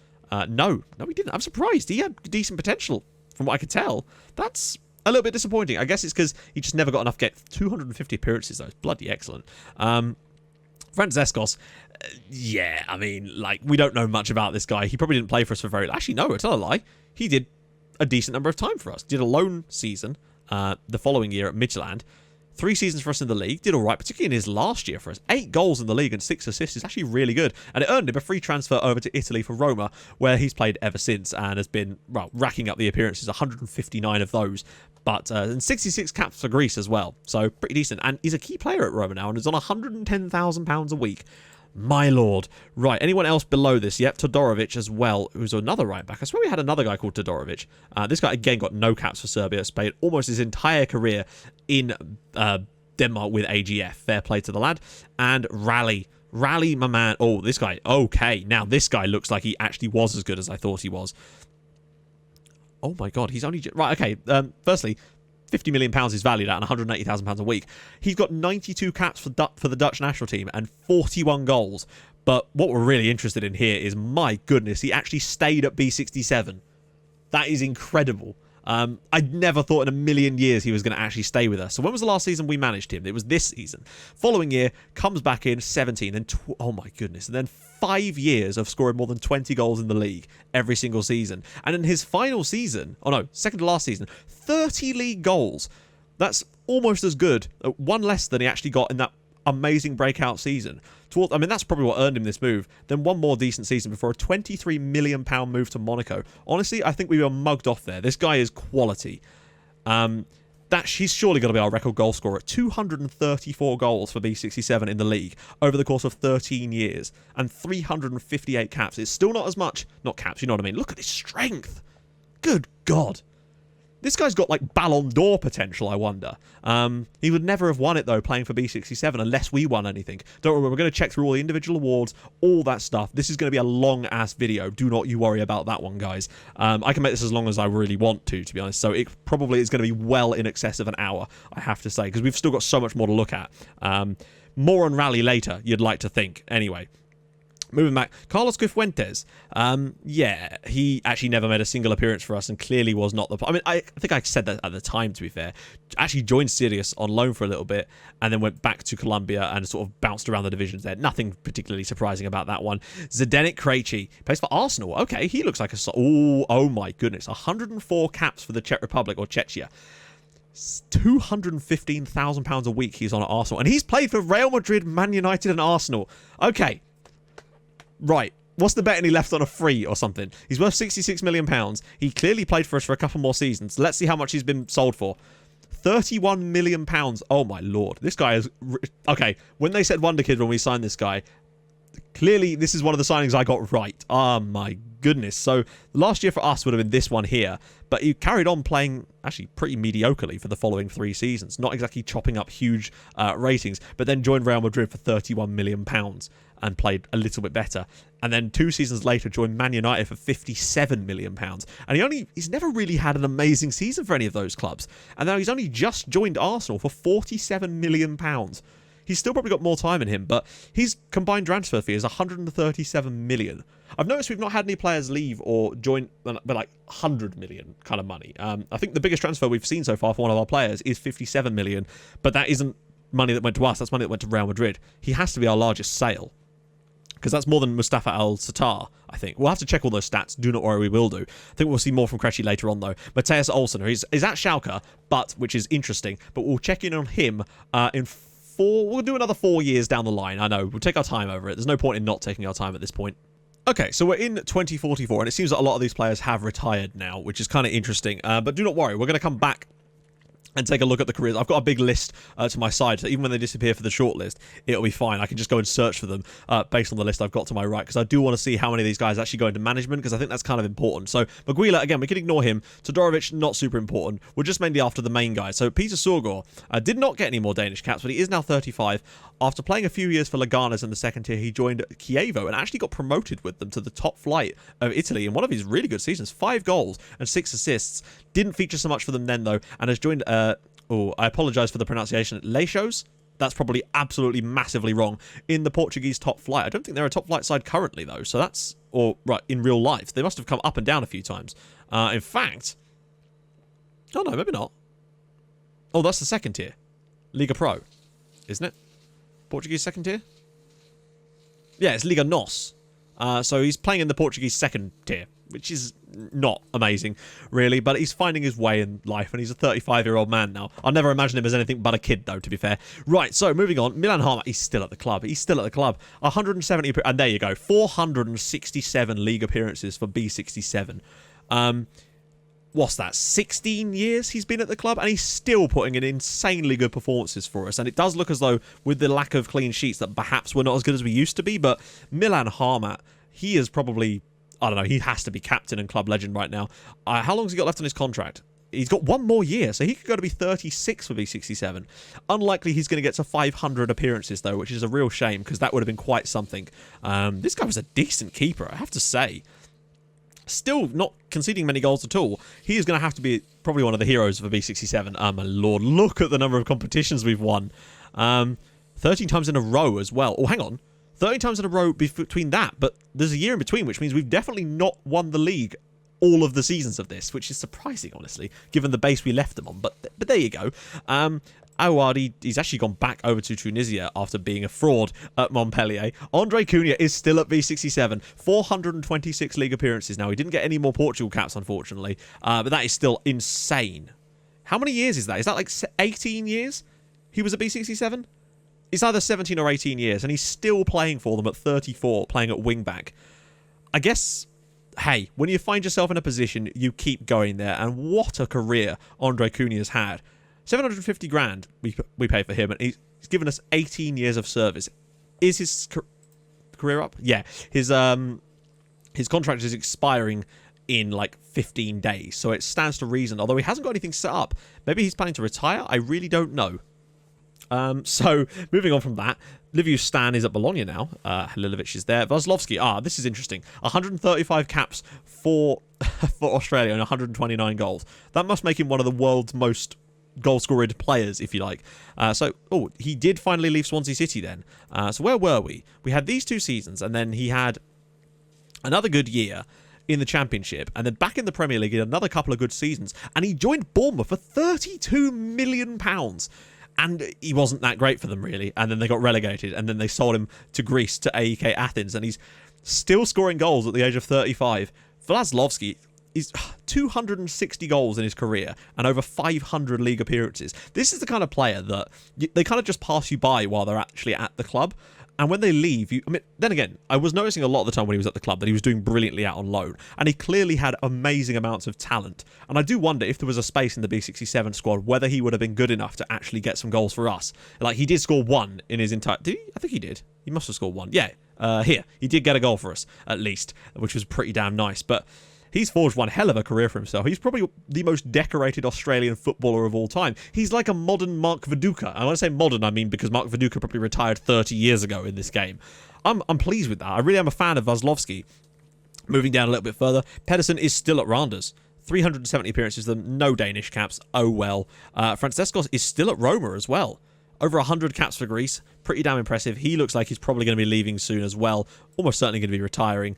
A: No, he didn't. I'm surprised. He had decent potential, from what I could tell. That's a little bit disappointing. I guess it's because he just never got enough. 250 appearances, though. It's bloody excellent. Franz Zeskos, yeah, I mean, like, we don't know much about this guy. He probably didn't play for us for very long. Actually, no, I tell a lie. He did a decent number of time for us. Did a loan season the following year at Midtjylland. 3 seasons for us in the league. Did all right, particularly in his last year for us. 8 goals in the league and 6 assists is actually really good. And it earned him a free transfer over to Italy for Roma, where he's played ever since and has been, well, racking up the appearances, 159 of those. But and 66 caps for Greece as well. So pretty decent. And he's a key player at Roma now and is on £110,000 a week. My lord. Right, anyone else below this? Yep, Todorovic as well, who's another right back. I swear we had another guy called Todorovic. This guy, again, got no caps for Serbia. Played almost his entire career in Denmark with AGF. Fair play to the lad. And Rally, my man. Oh, this guy. Okay, now this guy looks like he actually was as good as I thought he was. Oh my god, he's only... Right, okay. Firstly, £50 million is valued at and £180,000 a week. He's got 92 caps for the Dutch national team and 41 goals. But what we're really interested in here is, my goodness, he actually stayed at B67. That is incredible. I'd never thought in a million years he was going to actually stay with us. So when was the last season we managed him? It was this season. Following year, comes back in 17, then oh my goodness, and then 5 years of scoring more than 20 goals in the league every single season. And in his final season, oh no, second to last season, 30 league goals. That's almost as good, one less than he actually got in that amazing breakout season. I mean, that's probably what earned him this move. Then one more decent season before a £23 million move to Monaco. Honestly, I think we were mugged off there. This guy is quality. He's surely going to be our record goal scorer at 234 goals for B67 in the league over the course of 13 years and 358 caps. It's still not as much. Not caps, you know what I mean? Look at his strength. Good God. This guy's got, like, Ballon d'Or potential, I wonder. He would never have won it, though, playing for B67, unless we won anything. Don't worry, we're going to check through all the individual awards, all that stuff. This is going to be a long-ass video. Do not you worry about that one, guys. I can make this as long as I really want to be honest. So it probably is going to be well in excess of an hour, I have to say, because we've still got so much more to look at. More on Rally later, you'd like to think. Anyway. Moving back, Carlos Cifuentes. Yeah, he actually never made a single appearance for us and clearly was not the... I mean, I think I said that at the time, to be fair. Actually joined Sirius on loan for a little bit and then went back to Colombia and sort of bounced around the divisions there. Nothing particularly surprising about that one. Zdeněk Krejci plays for Arsenal. Okay, he looks like a... Oh my goodness. 104 caps for the Czech Republic or Czechia. £215,000 a week he's on at Arsenal. And he's played for Real Madrid, Man United and Arsenal. Okay. Right, what's the bet and he left on a free or something? He's worth £66 million. He clearly played for us for a couple more seasons. Let's see how much he's been sold for. £31 million. Oh, my Lord. This guy is... Okay, when they said Wonder Kid when we signed this guy, clearly this is one of the signings I got right. Oh, my goodness. So last year for us would have been this one here, but he carried on playing actually pretty mediocrely for the following 3 seasons. Not exactly chopping up huge ratings, but then joined Real Madrid for £31 million and played a little bit better. And then 2 seasons later joined Man United for £57 million. And he's never really had an amazing season for any of those clubs. And now he's only just joined Arsenal for £47 million. He's still probably got more time in him, but his combined transfer fee is £137 million. I've noticed we've not had any players leave or join, but like £100 million kind of money. I think the biggest transfer we've seen so far for one of our players is £57 million, but that isn't money that went to us. That's money that went to Real Madrid. He has to be our largest sale, because that's more than Mustafa Al-Sattar, I think. We'll have to check all those stats. Do not worry, we will do. I think we'll see more from Krejci later on, though. Matthias Olsen, he's at Schalke, which is interesting, but we'll check in on him we'll do another 4 years down the line. I know, we'll take our time over it. There's no point in not taking our time at this point. Okay, so we're in 2044, and it seems that a lot of these players have retired now, which is kind of interesting. But do not worry, we're going to come back and take a look at the careers. I've got a big list to my side, so even when they disappear for the shortlist, it'll be fine. I can just go and search for them based on the list I've got to my right, because I do want to see how many of these guys actually go into management, because I think that's kind of important. So Maguila, again, we can ignore him. Todorovic, not super important. We're just mainly after the main guys. So Peter Sorgor did not get any more Danish caps, but he is now 35. After playing a few years for Leganes in the second tier, he joined Chievo and actually got promoted with them to the top flight of Italy in one of his really good seasons. 5 goals and 6 assists. Didn't feature so much for them then, though, and has joined... I apologise for the pronunciation. Leixos? That's probably absolutely massively wrong. In the Portuguese top flight. I don't think they're a top flight side currently, though. So that's... in real life. They must have come up and down a few times. In fact... Oh, no, maybe not. Oh, that's the second tier. Liga Pro. Isn't it? Portuguese second tier? Yeah, it's Liga NOS. So he's playing in the Portuguese second tier, which is not amazing, really, but he's finding his way in life, and he's a 35-year-old man now. I'll never imagine him as anything but a kid, though, to be fair. Right, so moving on. Milan Harma, he's still at the club. 170, and there you go, 467 league appearances for B67. What's that, 16 years he's been at the club, and he's still putting in insanely good performances for us. And it does look as though, with the lack of clean sheets, that perhaps we're not as good as we used to be, but Milan Harmat, he is probably... I don't know, he has to be captain and club legend right now. How long has he got left on his contract? He's got 1 more year, so he could go to be 36 for B67. Unlikely he's going to get to 500 appearances, though, which is a real shame, because that would have been quite something. This guy was a decent keeper, I have to say. Still not conceding many goals at all. He is going to have to be probably one of the heroes of a B67. My lord, look at the number of competitions we've won. 13 times in a row as well. Oh, hang on. 30 times in a row between that, but there's a year in between, which means we've definitely not won the league all of the seasons of this, which is surprising, honestly, given the base we left them on. But there you go. Awadi, he's actually gone back over to Tunisia after being a fraud at Montpellier. Andre Cunha is still at B67, 426 league appearances now. He didn't get any more Portugal caps, unfortunately, but that is still insane. How many years is that? Is that like 18 years he was at B67? It's either 17 or 18 years, and he's still playing for them at 34, playing at wing-back. I guess, hey, when you find yourself in a position, you keep going there, and what a career Andre Cunha has had. 750 grand we pay for him, and he's given us 18 years of service. Is his career up? Yeah. His contract is expiring in like 15 days, so it stands to reason, although he hasn't got anything set up. Maybe he's planning to retire? I really don't know. So, moving on from that, Liviu Stan is at Bologna now. Halilovic is there. Vaslovsky, this is interesting. 135 caps for Australia and 129 goals. That must make him one of the world's most goal-scored players, if you like. He did finally leave Swansea City then. So where were we? We had these 2 seasons, and then he had another good year in the Championship, and then back in the Premier League, he had another couple of good seasons, and he joined Bournemouth for £32 million. And he wasn't that great for them, really. And then they got relegated. And then they sold him to Greece, to AEK Athens. And he's still scoring goals at the age of 35. Vlaslovsky is 260 goals in his career and over 500 league appearances. This is the kind of player that they kind of just pass you by while they're actually at the club. And when they leave, I mean, then again, I was noticing a lot of the time when he was at the club that he was doing brilliantly out on loan. And he clearly had amazing amounts of talent. And I do wonder if there was a space in the B67 squad, whether he would have been good enough to actually get some goals for us. Like, he did score one in his entire... Did he? I think he did. He must have scored one. Yeah, here. He did get a goal for us, at least, which was pretty damn nice. But he's forged one hell of a career for himself. He's probably the most decorated Australian footballer of all time. He's like a modern Mark Viduka. And when I say modern, I mean because Mark Viduka probably retired 30 years ago in this game. I'm pleased with that. I really am a fan of Vasilevsky. Moving down a little bit further, Pedersen is still at Randers. 370 appearances, no Danish caps. Oh well. Francescos is still at Roma as well. Over 100 caps for Greece. Pretty damn impressive. He looks like he's probably going to be leaving soon as well. Almost certainly going to be retiring.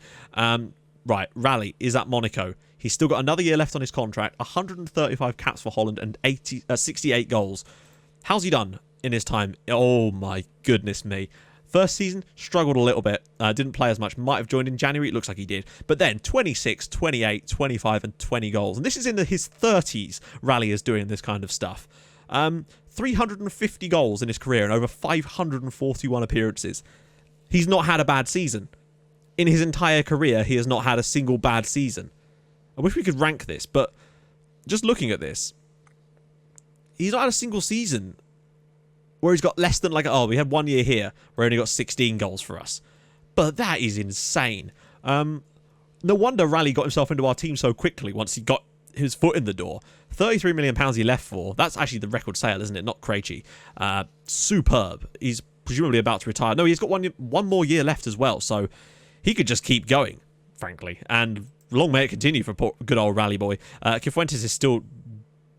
A: Right, Rally is at Monaco. He's still got another year left on his contract. 135 caps for Holland and 68 goals. How's he done in his time? Oh my goodness me. First season, struggled a little bit. Didn't play as much. Might have joined in January. It looks like he did. But then 26, 28, 25 and 20 goals. And this is in his 30s. Rally is doing this kind of stuff. 350 goals in his career and over 541 appearances. He's not had a bad season. In his entire career, he has not had a single bad season. I wish we could rank this, but just looking at this, he's not had a single season where he's got less than we had 1 year here where he only got 16 goals for us. But that is insane. No wonder Rally got himself into our team so quickly once he got his foot in the door. £33 million he left for. That's actually the record sale, isn't it? Not Krejci. Superb. He's presumably about to retire. No, he's got one more year left as well, so he could just keep going, frankly. And long may it continue for good old Rally boy. Cifuentes is still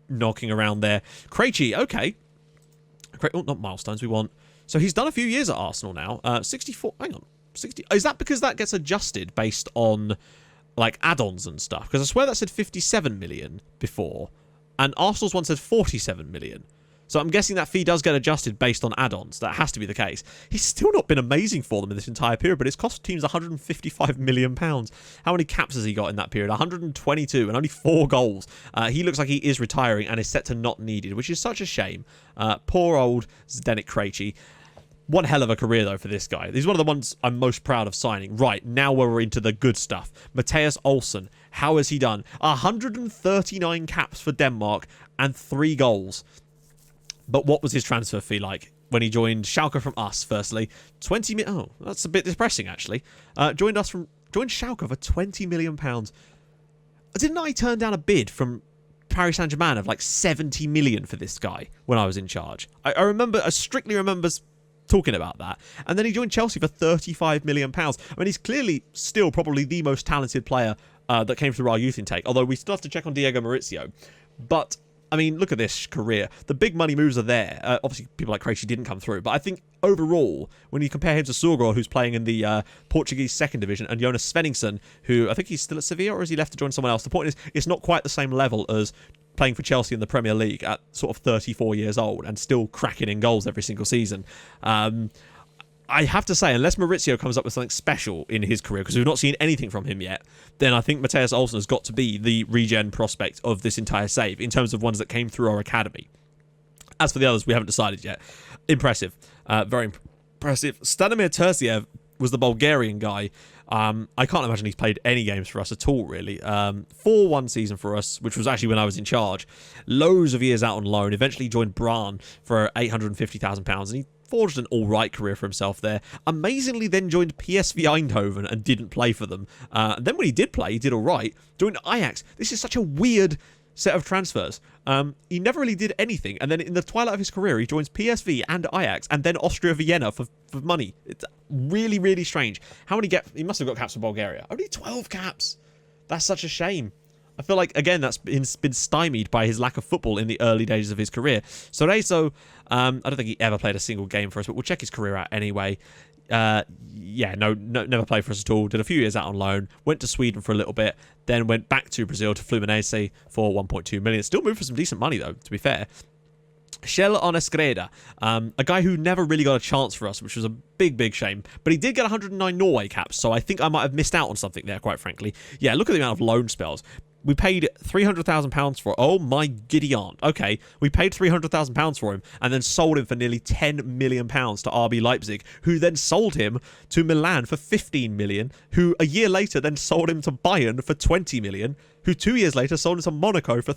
A: knocking around there. Krejci, okay. Not milestones, we want... So he's done a few years at Arsenal now. 64... Hang on. 60... Is that because that gets adjusted based on, like, add-ons and stuff? Because I swear that said 57 million before. And Arsenal's one said 47 million. So I'm guessing that fee does get adjusted based on add-ons. That has to be the case. He's still not been amazing for them in this entire period, but it's cost teams £155 million. How many caps has he got in that period? 122 and only 4 goals. He looks like he is retiring and is set to not needed, which is such a shame. Poor old Zdeněk Krejci. One hell of a career, though, for this guy. He's one of the ones I'm most proud of signing. Right, now we're into the good stuff. Mathias Olsen. How has he done? 139 caps for Denmark and 3 goals. But what was his transfer fee like when he joined Schalke from us, firstly? 20 million... Oh, that's a bit depressing, actually. Joined Schalke for £20 million. Didn't I turn down a bid from Paris Saint-Germain of like 70 million for this guy when I was in charge? I strictly remember talking about that. And then he joined Chelsea for £35 million. I mean, he's clearly still probably the most talented player that came through our youth intake, although we still have to check on Diego Maurizio. But I mean, look at this career. The big money moves are there. Obviously, people like Krejci didn't come through. But I think overall, when you compare him to Surgor, who's playing in the Portuguese second division, and Jonas Svenningsson, who I think he's still at Sevilla, or has he left to join someone else? The point is, it's not quite the same level as playing for Chelsea in the Premier League at sort of 34 years old and still cracking in goals every single season. I have to say, unless Maurizio comes up with something special in his career, because we've not seen anything from him yet, then I think Mathias Olsen has got to be the regen prospect of this entire save in terms of ones that came through our academy. As for the others, we haven't decided yet. Impressive. Very impressive. Stanimir Terziev was the Bulgarian guy. I can't imagine he's played any games for us at all, really. 4-1 season for us, which was actually when I was in charge. Loads of years out on loan. Eventually joined Brann for £850,000, and he forged an all-right career for himself there. Amazingly then joined PSV Eindhoven and didn't play for them. Then when he did play, he did all right. Joined Ajax. This is such a weird set of transfers. He never really did anything, and then in the twilight of his career, he joins PSV and Ajax, and then Austria Vienna for money. It's really, really strange. How many he must have got caps for Bulgaria. Only 12 caps. That's such a shame. I feel like, again, that's been stymied by his lack of football in the early days of his career. Cerezo, I don't think he ever played a single game for us, but we'll check his career out anyway. Never played for us at all. Did a few years out on loan. Went to Sweden for a little bit. Then went back to Brazil to Fluminense for 1.2 million. Still moved for some decent money, though, to be fair. Shell Oneskreda, a guy who never really got a chance for us, which was a big, big shame. But he did get 109 Norway caps, so I think I might have missed out on something there, quite frankly. Yeah, look at the amount of loan spells. We paid £300,000 for. Oh my giddy aunt. Okay, we paid £300,000 for him and then sold him for nearly £10 million to RB Leipzig, who then sold him to Milan for £15 million, who a year later then sold him to Bayern for £20 million, who 2 years later sold him to Monaco for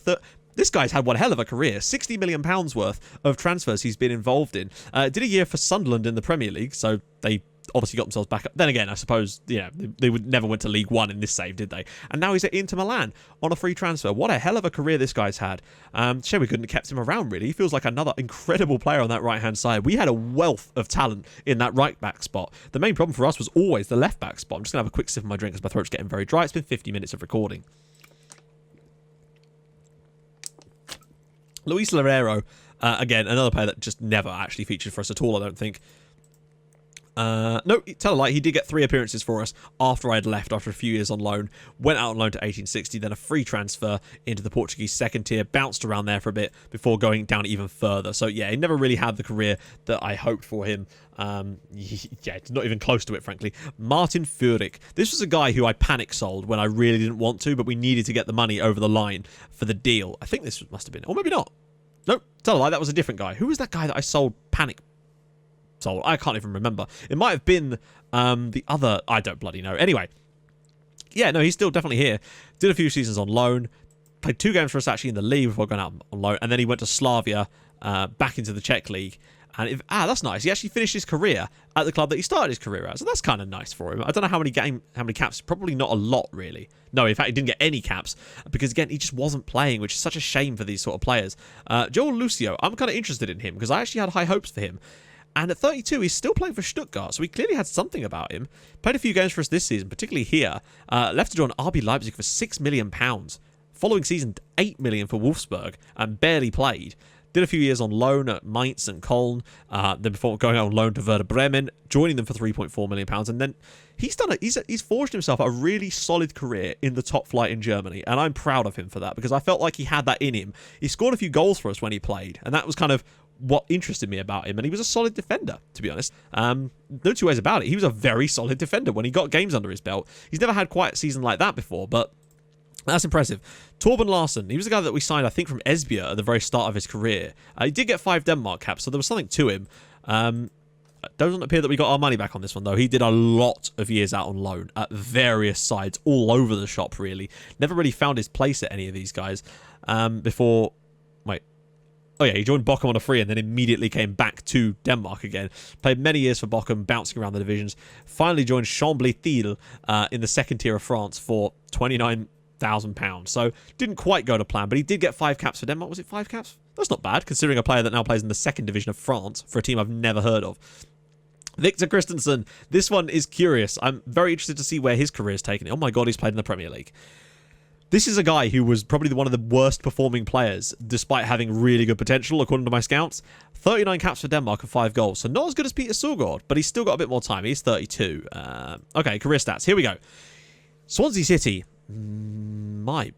A: This guy's had one hell of a career. £60 million worth of transfers he's been involved in. Did a year for Sunderland in the Premier League, so they obviously got themselves back up. Then again, I suppose, yeah, they would never went to League One in this save, did they? And now he's at Inter Milan on a free transfer. What a hell of a career this guy's had. Shame we couldn't have kept him around, really. He feels like another incredible player on that right-hand side. We had a wealth of talent in that right-back spot. The main problem for us was always the left-back spot. I'm just going to have a quick sip of my drink because my throat's getting very dry. It's been 50 minutes of recording. Luis Loureiro, again, another player that just never actually featured for us at all, I don't think. No, tell a lie, he did get 3 appearances for us after I'd left after a few years on loan. Went out on loan to 1860, then a free transfer into the Portuguese second tier, bounced around there for a bit before going down even further. So yeah, he never really had the career that I hoped for him. Yeah, it's not even close to it, frankly. Martin Furyk. This was a guy who I panic sold when I really didn't want to, but we needed to get the money over the line for the deal. I think this must have been, or maybe not. Nope, tell a lie, that was a different guy. Who was that guy that I sold sold? I can't even remember. It might have been the other, I don't bloody know. Anyway, yeah, no, he's still definitely here. Did a few seasons on loan. Played 2 games for us actually in the league before going out on loan. And then he went to Slavia, back into the Czech league. And that's nice. He actually finished his career at the club that he started his career at. So that's kind of nice for him. I don't know how many caps. Probably not a lot, really. No, in fact, he didn't get any caps because, again, he just wasn't playing, which is such a shame for these sort of players. Joel Lucio, I'm kind of interested in him because I actually had high hopes for him. And at 32, he's still playing for Stuttgart, so he clearly had something about him. Played a few games for us this season, particularly here. Left to join RB Leipzig for £6 million. Following season, £8 million for Wolfsburg, and barely played. Did a few years on loan at Mainz and Köln, then before going on loan to Werder Bremen, joining them for £3.4 million. And then he's forged himself a really solid career in the top flight in Germany, and I'm proud of him for that because I felt like he had that in him. He scored a few goals for us when he played, and that was kind of what interested me about him, and he was a solid defender, to be honest. No two ways about it. He was a very solid defender when he got games under his belt. He's never had quite a season like that before, but that's impressive. Torben Larsen, he was a guy that we signed, I think, from Esbjerg at the very start of his career. He did get 5 Denmark caps, so there was something to him. Doesn't appear that we got our money back on this one, though. He did a lot of years out on loan at various sides all over the shop, really. Never really found his place at any of these guys before... Wait. Oh yeah, he joined Bochum on a free and then immediately came back to Denmark again. Played many years for Bochum, bouncing around the divisions. Finally joined Chambly-Thiel in the second tier of France for £29,000. So didn't quite go to plan, but he did get 5 caps for Denmark. Was it 5 caps? That's not bad, considering a player that now plays in the second division of France for a team I've never heard of. Victor Christensen. This one is curious. I'm very interested to see where his career is taken. Oh my god, he's played in the Premier League. This is a guy who was probably one of the worst performing players, despite having really good potential, according to my scouts. 39 caps for Denmark and 5 goals. So not as good as Peter Søgaard, but he's still got a bit more time. He's 32. Okay, career stats. Here we go. Swansea City. My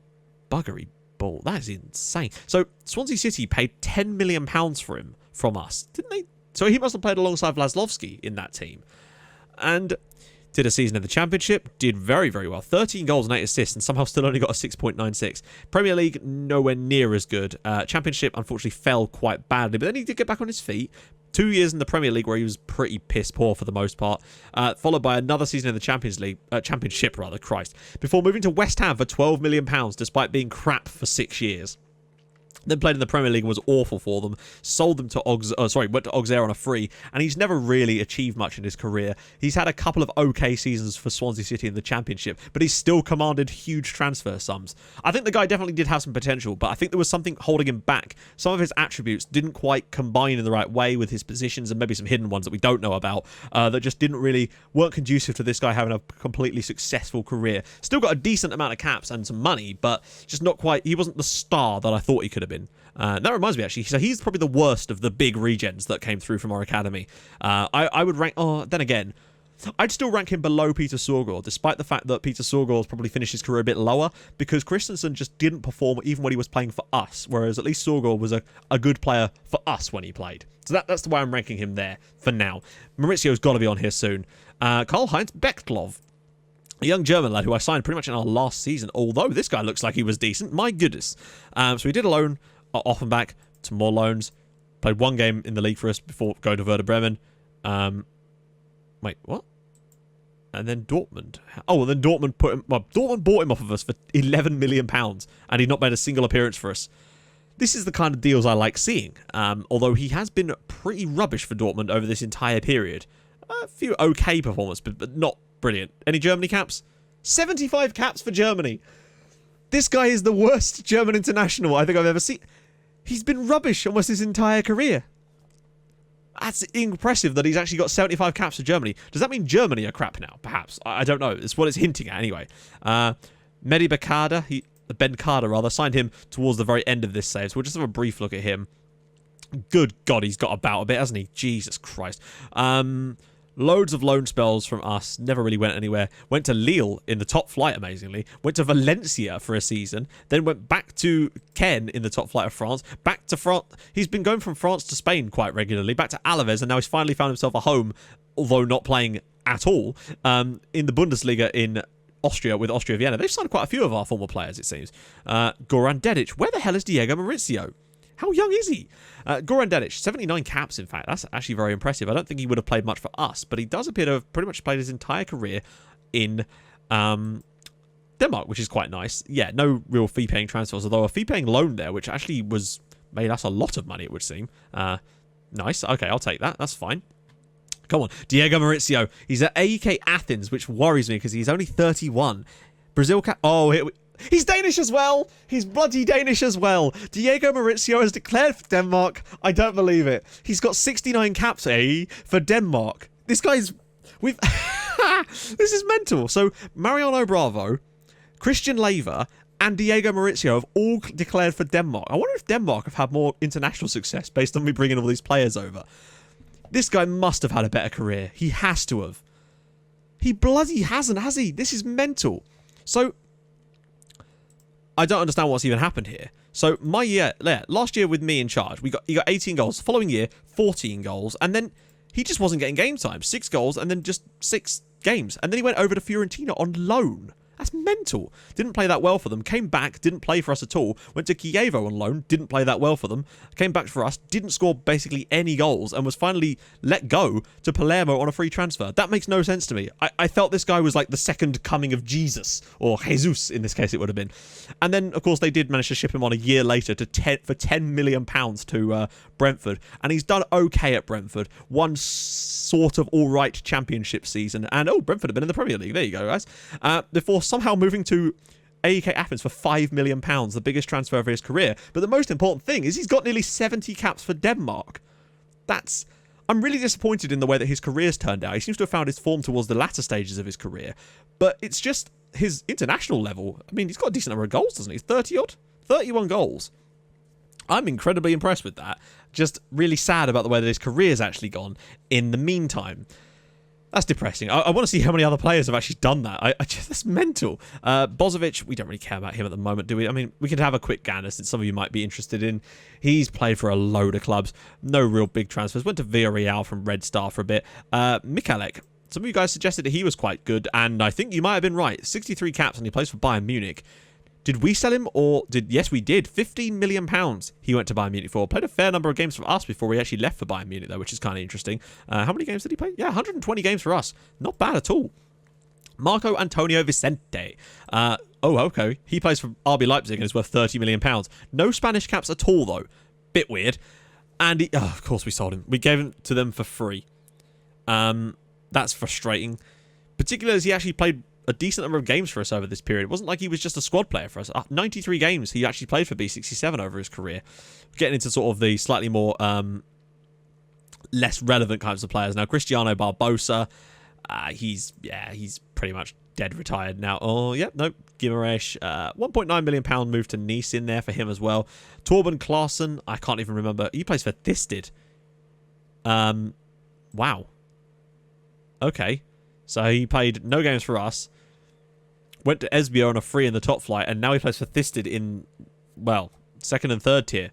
A: buggery ball. That is insane. So Swansea City paid £10 million for him from us, didn't they? So he must have played alongside Vlaslovsky in that team. And... did a season in the Championship, did very, very well. 13 goals and 8 assists, and somehow still only got a 6.96. Premier League, nowhere near as good. Championship, unfortunately, fell quite badly, but then he did get back on his feet. 2 years in the Premier League where he was pretty piss poor for the most part, followed by another season in the Championship, Christ, before moving to West Ham for £12 million, despite being crap for 6 years. Then played in the Premier League and was awful for them. Sold them to went to Auxerre on a free, and he's never really achieved much in his career. He's had a couple of okay seasons for Swansea City in the Championship, but he's still commanded huge transfer sums. I think the guy definitely did have some potential, but I think there was something holding him back. Some of his attributes didn't quite combine in the right way with his positions, and maybe some hidden ones that we don't know about, that just weren't conducive to this guy having a completely successful career. Still got a decent amount of caps and some money, but just not quite, he wasn't the star that I thought he could have been. That reminds me, actually, so he's probably the worst of the big regens that came through from our academy. I would rank, then again, I'd still rank him below Peter Søgaard, despite the fact that Peter Søgaard's probably finished his career a bit lower, because Christensen just didn't perform even when he was playing for us, whereas at least Søgaard was a good player for us when he played. So that's the way I'm ranking him there for now. Maurizio's got to be on here soon. Karl-Heinz Bechtlov. a young German lad who I signed pretty much in our last season, although this guy looks like he was decent. My goodness. So we did a loan off and back to more loans. Played one game in the league for us before going to Werder Bremen. Wait, what? And then Dortmund. Oh, well, then Dortmund Dortmund bought him off of us for £11 million, and he'd not made a single appearance for us. This is the kind of deals I like seeing, although he has been pretty rubbish for Dortmund over this entire period. A few okay performances, but not brilliant. Any Germany caps? 75 caps for Germany. This guy is the worst German international I think I've ever seen. He's been rubbish almost his entire career. That's impressive that he's actually got 75 caps for Germany. Does that mean Germany are crap now? Perhaps. I don't know. It's what it's hinting at anyway. Mehdi Ben Carter, rather, signed him towards the very end of this save. So we'll just have a brief look at him. Good God, he's got about a bit, hasn't he? Jesus Christ. Loads of loan spells from us. Never really went anywhere. Went to Lille in the top flight, amazingly. Went to Valencia for a season. Then went back to Ken in the top flight of France. Back to France. He's been going from France to Spain quite regularly. Back to Alaves, and now he's finally found himself a home, although not playing at all, in the Bundesliga in Austria with Austria Vienna. They've signed quite a few of our former players, it seems. Goran Dedic. Where the hell is Diego Maurizio? How young is he? Goran Dedic, 79 caps, in fact. That's actually very impressive. I don't think he would have played much for us, but he does appear to have pretty much played his entire career in Denmark, which is quite nice. Yeah, no real fee-paying transfers, although a fee-paying loan there, which actually made us a lot of money, it would seem. Nice. Okay, I'll take that. That's fine. Come on. Diego Maurizio. He's at AEK Athens, which worries me because he's only 31. Brazil cap. Oh, he's Danish as well. He's bloody Danish as well. Diego Maurizio has declared for Denmark. I don't believe it. He's got 69 caps, for Denmark. This guy's... This is mental. So, Mariano Bravo, Christian Lever, and Diego Maurizio have all declared for Denmark. I wonder if Denmark have had more international success based on me bringing all these players over. This guy must have had a better career. He has to have. He bloody hasn't, has he? This is mental. So... I don't understand what's even happened here. So my year, last year with me in charge, he got 18 goals. The following year, 14 goals. And then he just wasn't getting game time. 6 goals and then just 6 games. And then he went over to Fiorentina on loan. That's mental. Didn't play that well for them. Came back, didn't play for us at all. Went to Chievo on loan, didn't play that well for them. Came back for us, didn't score basically any goals, and was finally let go to Palermo on a free transfer. That makes no sense to me. I felt this guy was like the second coming of Jesus, or Jesus in this case it would have been. And then, of course, they did manage to ship him on a year later for £10 million to Brentford. And he's done okay at Brentford. One sort of all-right championship season. And, Brentford have been in the Premier League. There you go, guys. Before somehow moving to AEK Athens for £5 million, the biggest transfer of his career. But the most important thing is he's got nearly 70 caps for Denmark. I'm really disappointed in the way that his career's turned out. He seems to have found his form towards the latter stages of his career. But it's just his international level. I mean, he's got a decent number of goals, doesn't he? 30-odd? 31 goals. I'm incredibly impressed with that. Just really sad about the way that his career's actually gone in the meantime. That's depressing. I want to see how many other players have actually done that. That's mental. Bozovic, we don't really care about him at the moment, do we? I mean, we could have a quick gander since some of you might be interested in. He's played for a load of clubs. No real big transfers. Went to Villarreal from Red Star for a bit. Mikalek. Some of you guys suggested that he was quite good, and I think you might have been right. 63 caps, and he plays for Bayern Munich. Did we sell him, or did... Yes, we did. £15 million he went to Bayern Munich for. Played a fair number of games for us before he actually left for Bayern Munich, though, which is kind of interesting. How many games did he play? Yeah, 120 games for us. Not bad at all. Marco Antonio Vicente. Okay. He plays for RB Leipzig and is worth £30 million. No Spanish caps at all, though. Bit weird. And of course we sold him. We gave him to them for free. That's frustrating. Particularly as he actually played a decent number of games for us over this period. It wasn't like he was just a squad player for us. 93 games he actually played for B67 over his career. Getting into sort of the slightly more less relevant kinds of players. Now, Cristiano Barbosa, he's pretty much dead retired now. Oh, yeah, no, Guimaraes. £1.9 million move to Nice in there for him as well. Torben Klaassen, I can't even remember. He plays for Thisted. Wow. Okay. So he played no games for us, went to Esbjerg on a free in the top flight, and now he plays for Thisted in, well, second and third tier.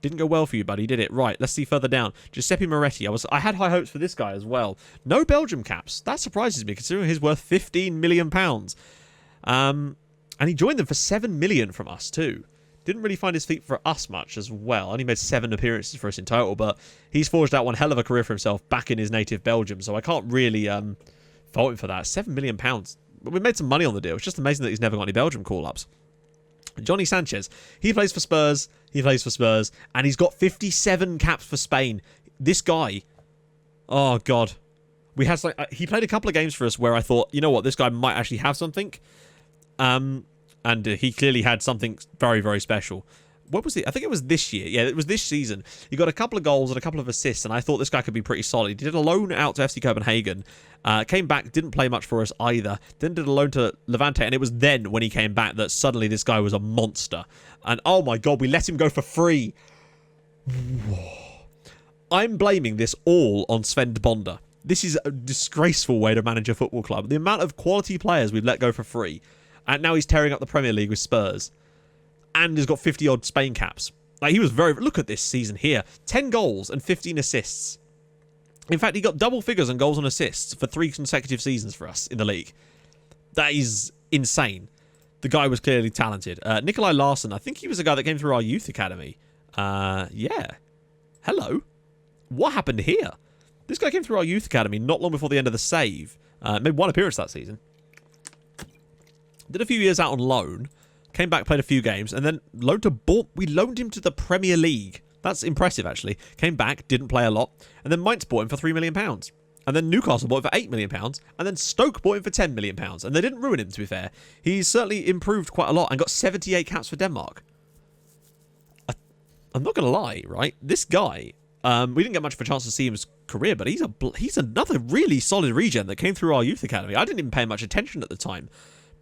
A: Didn't go well for you, buddy, did it? Right, let's see further down. Giuseppe Moretti. I had high hopes for this guy as well. No Belgium caps. That surprises me, considering he's worth £15 million. And he joined them for $7 million from us, too. Didn't really find his feet for us much as well. Only made 7 appearances for us in total, but he's forged out one hell of a career for himself back in his native Belgium, so I can't really fault him for that. £7 million. But we made some money on the deal. It's just amazing that he's never got any Belgium call-ups. Johnny Sanchez. He plays for Spurs. And he's got 57 caps for Spain. This guy, oh God. He played a couple of games for us where I thought, you know what, this guy might actually have something. And he clearly had something very, very special. What was it? I think it was this year. Yeah, it was this season. He got a couple of goals and a couple of assists, and I thought this guy could be pretty solid. He did a loan out to FC Copenhagen, came back, didn't play much for us either, then did a loan to Levante, and it was then when he came back that suddenly this guy was a monster. And oh my God, we let him go for free. I'm blaming this all on Sven Bonda. This is a disgraceful way to manage a football club. The amount of quality players we've let go for free, and now he's tearing up the Premier League with Spurs. And has got 50-odd Spain caps. Like, he was very... Look at this season here. 10 goals and 15 assists. In fact, he got double figures on goals and assists for 3 consecutive seasons for us in the league. That is insane. The guy was clearly talented. Nikolai Larsson, I think he was a guy that came through our youth academy. Yeah. Hello. What happened here? This guy came through our youth academy not long before the end of the save. Made 1 appearance that season. Did a few years out on loan. Came back, played a few games, and then we loaned him to the Premier League. That's impressive, actually. Came back, didn't play a lot, and then Mainz bought him for £3 million. And then Newcastle bought him for £8 million, and then Stoke bought him for £10 million. And they didn't ruin him, to be fair. He's certainly improved quite a lot and got 78 caps for Denmark. I'm not going to lie, right? This guy, we didn't get much of a chance to see his career, but he's another really solid regen that came through our youth academy. I didn't even pay much attention at the time.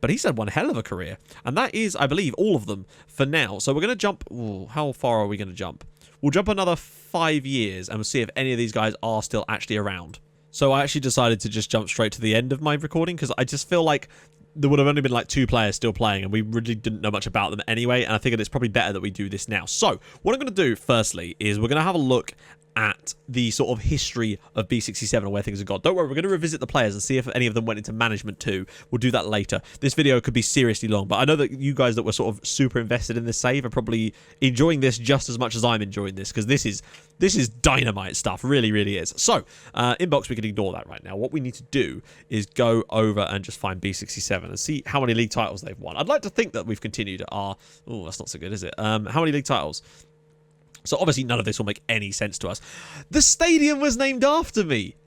A: But he's had one hell of a career. And that is, I believe, all of them for now. So we're going to jump... Ooh, how far are we going to jump? We'll jump another 5 years and we'll see if any of these guys are still actually around. So I actually decided to just jump straight to the end of my recording because I just feel like there would have only been like 2 players still playing and we really didn't know much about them anyway. And I figured it's probably better that we do this now. So what I'm going to do firstly is we're going to have a look at the sort of history of B67 and where things have gone. Don't worry, we're going to revisit the players and see if any of them went into management too. We'll do that later. This video could be seriously long, but I know that you guys that were sort of super invested in this save are probably enjoying this just as much as I'm enjoying this, because this is dynamite stuff. Really, really is. So, inbox, we can ignore that right now. What we need to do is go over and just find B67 and see how many league titles they've won. I'd like to think that we've continued our... Oh, that's not so good, is it? How many league titles? So obviously none of this will make any sense to us. The stadium was named after me.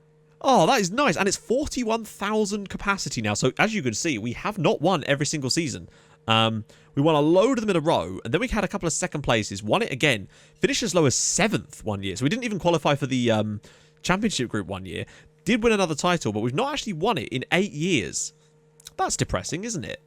A: Oh, that is nice. And it's 41,000 capacity now. So as you can see, we have not won every single season. We won a load of them in a row. And then we had a couple of second places. Won it again. Finished as low as 7th one year. So we didn't even qualify for the championship group one year. Did win another title, but we've not actually won it in 8 years. That's depressing, isn't it?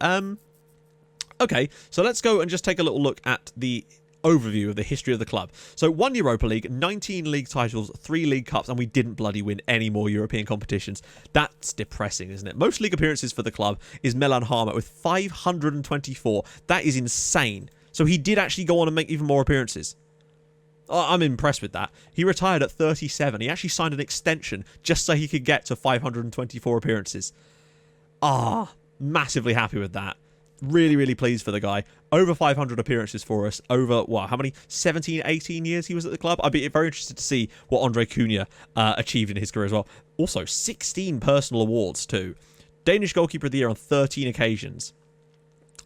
A: Okay, so let's go and just take a little look at the overview of the history of the club. So 1 Europa League, 19 league titles, 3 league cups, and we didn't bloody win any more European competitions. That's depressing, isn't it? Most league appearances for the club is Milan Harma with 524. That is insane. So he did actually go on and make even more appearances. I'm impressed with that. He retired at 37. He actually signed an extension just so he could get to 524 appearances. Massively happy with that. Really, really pleased for the guy. Over 500 appearances for us. Over, what, how many? 17, 18 years he was at the club? I'd be very interested to see what Andre Cunha achieved in his career as well. Also, 16 personal awards too. Danish Goalkeeper of the Year on 13 occasions.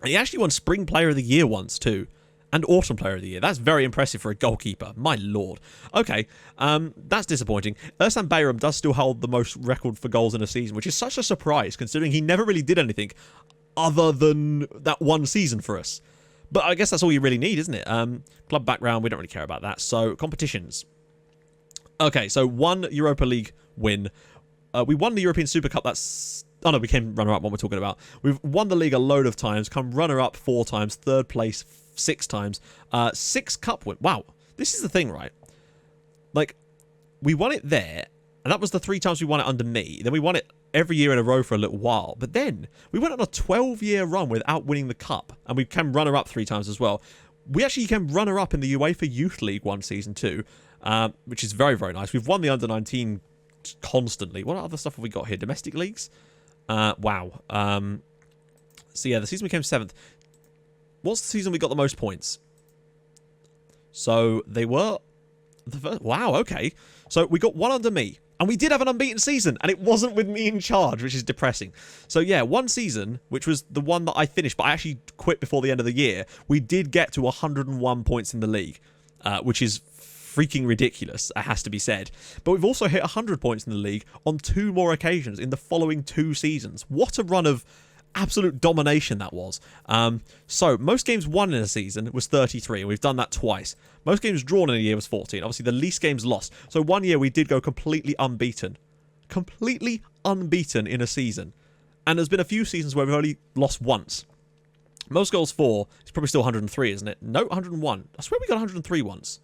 A: And he actually won Spring Player of the Year once too. And Autumn Player of the Year. That's very impressive for a goalkeeper. My lord. Okay, that's disappointing. Ersan Bayram does still hold the most record for goals in a season, which is such a surprise considering he never really did anything other than that one season for us. But I guess that's all you really need, isn't it? Club background, we don't really care about that. So, competitions. Okay, so 1 Europa League win. We won the European Super Cup. That's... Oh, no, we came runner-up, what we're talking about. We've won the league a load of times, come runner-up 4 times, 3rd place 6 times. 6 cup win. Wow. This is the thing, right? Like, we won it there, and that was the 3 times we won it under me. Then we won it every year in a row for a little while. But then we went on a 12-year run without winning the cup. And we came runner-up 3 times as well. We actually came runner-up in the UEFA Youth League one season too, which is very, very nice. We've won the under-19 constantly. What other stuff have we got here? Domestic leagues? Wow. So yeah, the season we came 7th. What's the season we got the most points? So they were... Wow, okay. So we got one under me. And we did have an unbeaten season, and it wasn't with me in charge, which is depressing. So yeah, one season, which was the one that I finished, but I actually quit before the end of the year, we did get to 101 points in the league, which is freaking ridiculous, it has to be said. But we've also hit 100 points in the league on 2 more occasions in the following 2 seasons. What a run of absolute domination that was. So most games won in a season was 33, and we've done that twice. Most games drawn in a year was 14. Obviously, the least games lost. So one year we did go completely unbeaten. Completely unbeaten in a season. And there's been a few seasons where we've only lost once. Most goals for is probably still 103, isn't it? No, 101. I swear we got 103 once.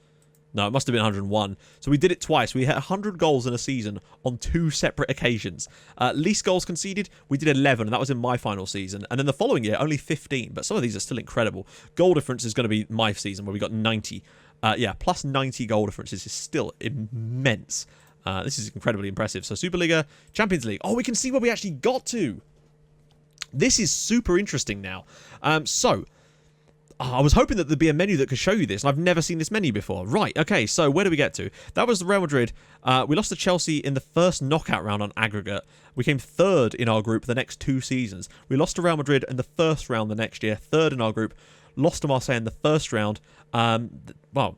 A: No, it must have been 101. So we did it twice. We hit 100 goals in a season on 2 separate occasions. Least goals conceded, we did 11, and that was in my final season. And then the following year, only 15. But some of these are still incredible. Goal difference is going to be my season, where we got 90. Yeah, plus 90 goal differences is still immense. This is incredibly impressive. So Superliga, Champions League. Oh, we can see where we actually got to. This is super interesting now. I was hoping that there'd be a menu that could show you this, and I've never seen this menu before. Right, okay, so where do we get to? That was Real Madrid. We lost to Chelsea in the first knockout round on aggregate. We came 3rd in our group the next 2 seasons. We lost to Real Madrid in the first round the next year, 3rd in our group. Lost to Marseille in the first round. Well,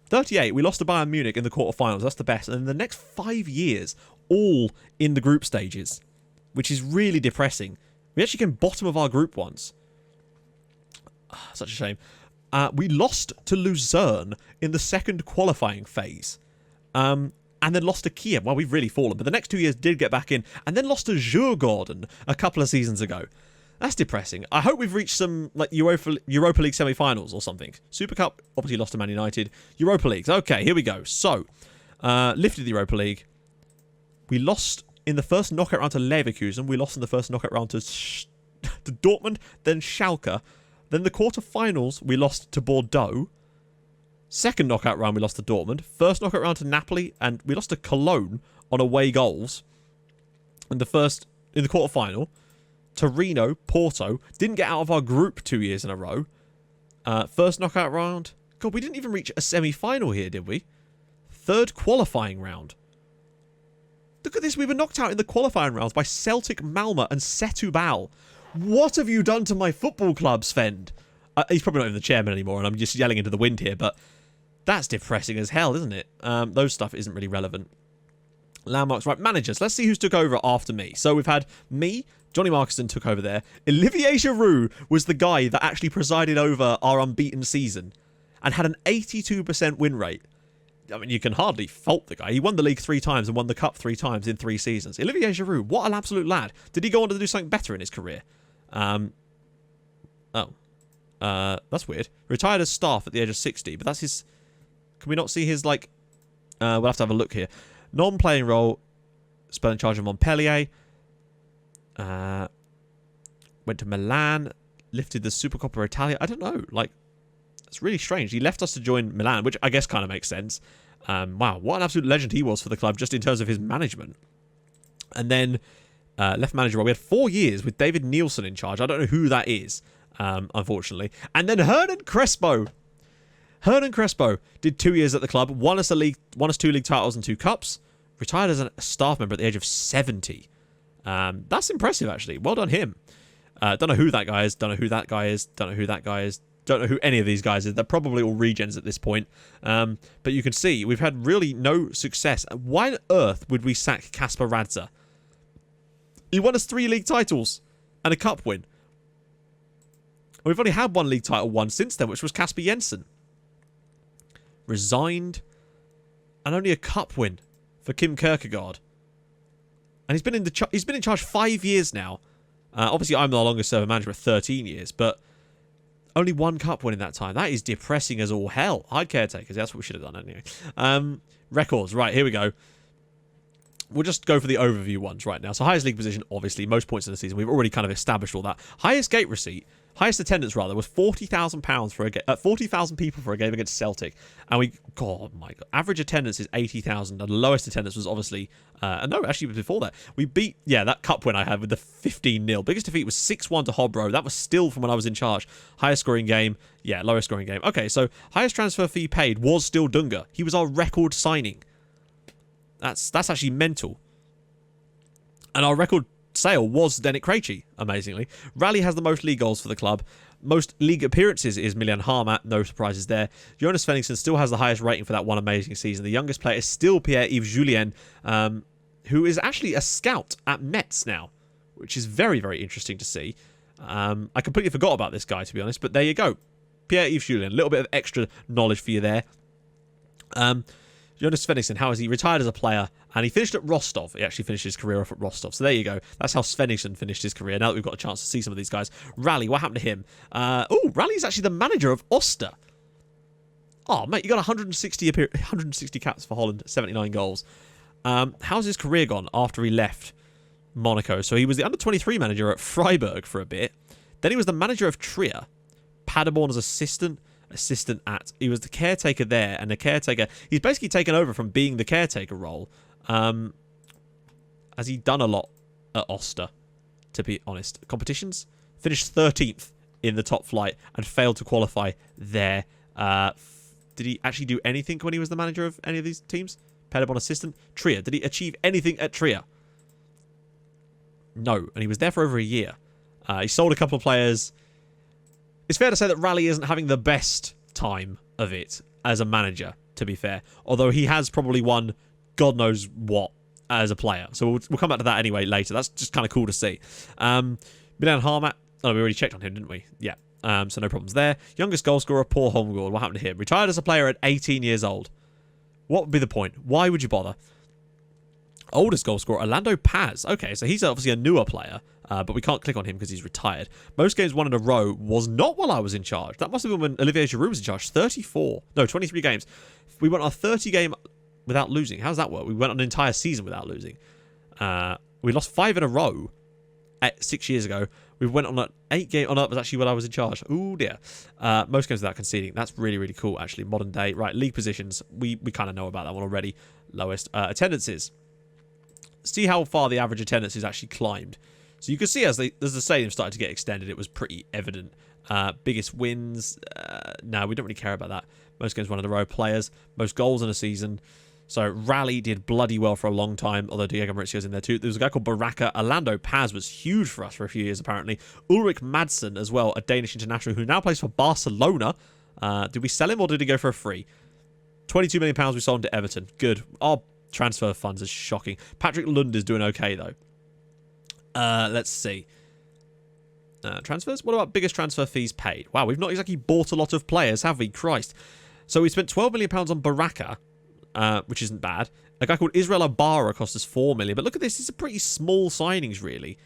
A: 38. We lost to Bayern Munich in the quarterfinals. That's the best. And in the next 5 years, all in the group stages, which is really depressing. We actually came bottom of our group once. Such a shame. We lost to Luzerne in the second qualifying phase. And then lost to Kiev. Well, we've really fallen. But the next 2 years did get back in. And then lost to Djurgården a couple of seasons ago. That's depressing. I hope we've reached some like Europa League semi-finals or something. Super Cup, obviously lost to Man United. Europa Leagues. Okay, here we go. So, lifted the Europa League. We lost in the first knockout round to Leverkusen. We lost in the first knockout round to Dortmund. Then Schalke. Then the quarter-finals, we lost to Bordeaux. Second knockout round, we lost to Dortmund. First knockout round to Napoli, and we lost to Cologne on away goals. In the quarter-final, Torino, Porto, didn't get out of our group 2 years in a row. First knockout round. God, we didn't even reach a semi-final here, did we? Third qualifying round. Look at this, we were knocked out in the qualifying rounds by Celtic, Malmö, and Setúbal. What have you done to my football club, Sven? He's probably not even the chairman anymore, and I'm just yelling into the wind here, but that's depressing as hell, isn't it? Those stuff isn't really relevant. Landmarks. Right, managers. Let's see who's took over after me. So we've had me, Johnny Markison took over there. Olivier Giroud was the guy that actually presided over our unbeaten season and had an 82% win rate. I mean, you can hardly fault the guy. He won the league 3 times and won the cup 3 times in 3 seasons. Olivier Giroud, what an absolute lad. Did he go on to do something better in his career? That's weird. Retired as staff at the age of 60, but that's his... Can we not see his, like... we'll have to have a look here. Non-playing role, spell in charge of Montpellier. Went to Milan, lifted the Supercoppa Italia. I don't know, like... It's really strange. He left us to join Milan, which I guess kind of makes sense. Wow, what an absolute legend he was for the club, just in terms of his management. And then... left manager role. We had 4 years with David Nielsen in charge. I don't know who that is, unfortunately. And then Hernan Crespo. Hernan Crespo did 2 years at the club, won us 2 league titles and 2 cups, retired as a staff member at the age of 70. That's impressive, actually. Well done him. Don't know who that guy is. Don't know who that guy is. Don't know who that guy is. Don't know who any of these guys is. They're probably all regens at this point. But you can see we've had really no success. Why on earth would we sack Kasper Radza? He won us 3 league titles and a cup win. We've only had 1 league title won since then, which was Kasper Jensen. Resigned. And only a cup win for Kim Kierkegaard. And he's been in charge 5 years now. Obviously, I'm the longest serving manager at 13 years, but only 1 cup win in that time. That is depressing as all hell. Hide caretakers. That's what we should have done anyway. Records. Right, here we go. we'll just go for the overview ones right now. So highest league position, obviously, most points in the season. We've already kind of established all that. Highest gate receipt, highest attendance rather, was £40,000 for 40,000 people for a game against Celtic. And God, my God, average attendance is 80,000, and the lowest attendance was obviously, no, actually before that, we beat, that cup win I had with the 15-0. Biggest defeat was 6-1 to Hobro. That was still from when I was in charge. Highest scoring game, lowest scoring game. Okay, so highest transfer fee paid was still Dunga. He was our record signing. That's actually mental. And our record sale was Denik Krejci, amazingly. Rally has the most league goals for the club. Most league appearances is Milan Harmat. No surprises there. Jonas Svenningsson still has the highest rating for that one amazing season. The youngest player is still Pierre-Yves Julien, who is actually a scout at Metz now, which is very, very interesting to see. I completely forgot about this guy, to be honest, but there you go. Pierre-Yves Julien, a little bit of extra knowledge for you there. Jonas Svenningsson, how is he? Retired as a player, and he finished at Rostov. He actually finished his career off at Rostov. So there you go. That's how Svenningsson finished his career. Now that we've got a chance to see some of these guys. Rally, what happened to him? Rally's actually the manager of Oster. Oh, mate, you got 160 caps for Holland, 79 goals. How's his career gone after he left Monaco? So he was the under-23 manager at Freiburg for a bit. Then he was the manager of Trier. Paderborn as assistant at, he was the caretaker there, and the caretaker, he's basically taken over from being the caretaker role. Has he done a lot at Oster, to be honest? Competitions? Finished 13th in the top flight and failed to qualify there. Did he actually do anything when he was the manager of any of these teams? Paderborn assistant? Trier. Did he achieve anything at Trier? No, and he was there for over a year. He sold a couple of players. It's fair to say that Rally isn't having the best time of it as a manager, to be fair. Although he has probably won God knows what as a player. So we'll come back to that anyway later. That's just kind of cool to see. Milan Harmat. Oh, we already checked on him, didn't we? Yeah. So no problems there. Youngest goal scorer, Paul Holmgaard. What happened to him? Retired as a player at 18 years old. What would be the point? Why would you bother? Oldest goal scorer, Orlando Paz. Okay, so he's obviously a newer player, but we can't click on him because he's retired. Most games won in a row was not while I was in charge. That must have been when Olivier Giroud was in charge. 23 games. We went on a 30 game without losing. How does that work? We went on an entire season without losing. We lost 5 in a row 6 years ago. We went on an 8 game. Oh, no, that was actually when I was in charge. Oh, dear. Most games without conceding. That's really, really cool, actually. Modern day. Right, league positions. We kind of know about that one already. Lowest. Attendances. See how far the average attendance has actually climbed. So you can see as the stadium started to get extended, it was pretty evident. Biggest wins. No, we don't really care about that. Most games won in a row. Players. Most goals in a season. So Rally did bloody well for a long time, although Diego Mauricio's in there too. There was a guy called Baraka. Orlando Paz was huge for us for a few years, apparently. Ulrik Madsen as well, a Danish international who now plays for Barcelona. Did we sell him or did he go for a free? £22 million we sold him to Everton. Good. Our transfer funds is shocking. Patrick Lund is doing okay, though. Let's see. Transfers? What about biggest transfer fees paid? Wow, we've not exactly bought a lot of players, have we? Christ. So we spent £12 million on Baraka, which isn't bad. A guy called Israel Abara cost us $4 million. But look at this. It's a pretty small signings, really.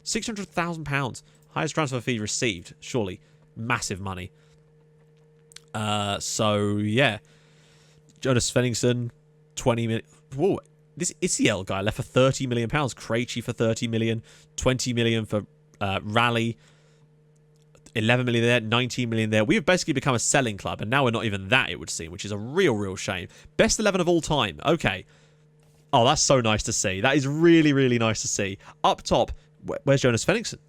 A: £600,000. Highest transfer fee received. Surely. Massive money. So, yeah. Jonas Svenningsson, 20 million. Whoa. This Isiel guy left for £30 million. Krejci for £30 million. 20 million for Rally. 11 million there, 19 million there. We've basically become a selling club, and now we're not even that, it would seem, which is a real shame. Best 11 of all time. Okay. Oh, that's so nice to see. That is really nice to see. Up top, where's Jonas Svenningsson?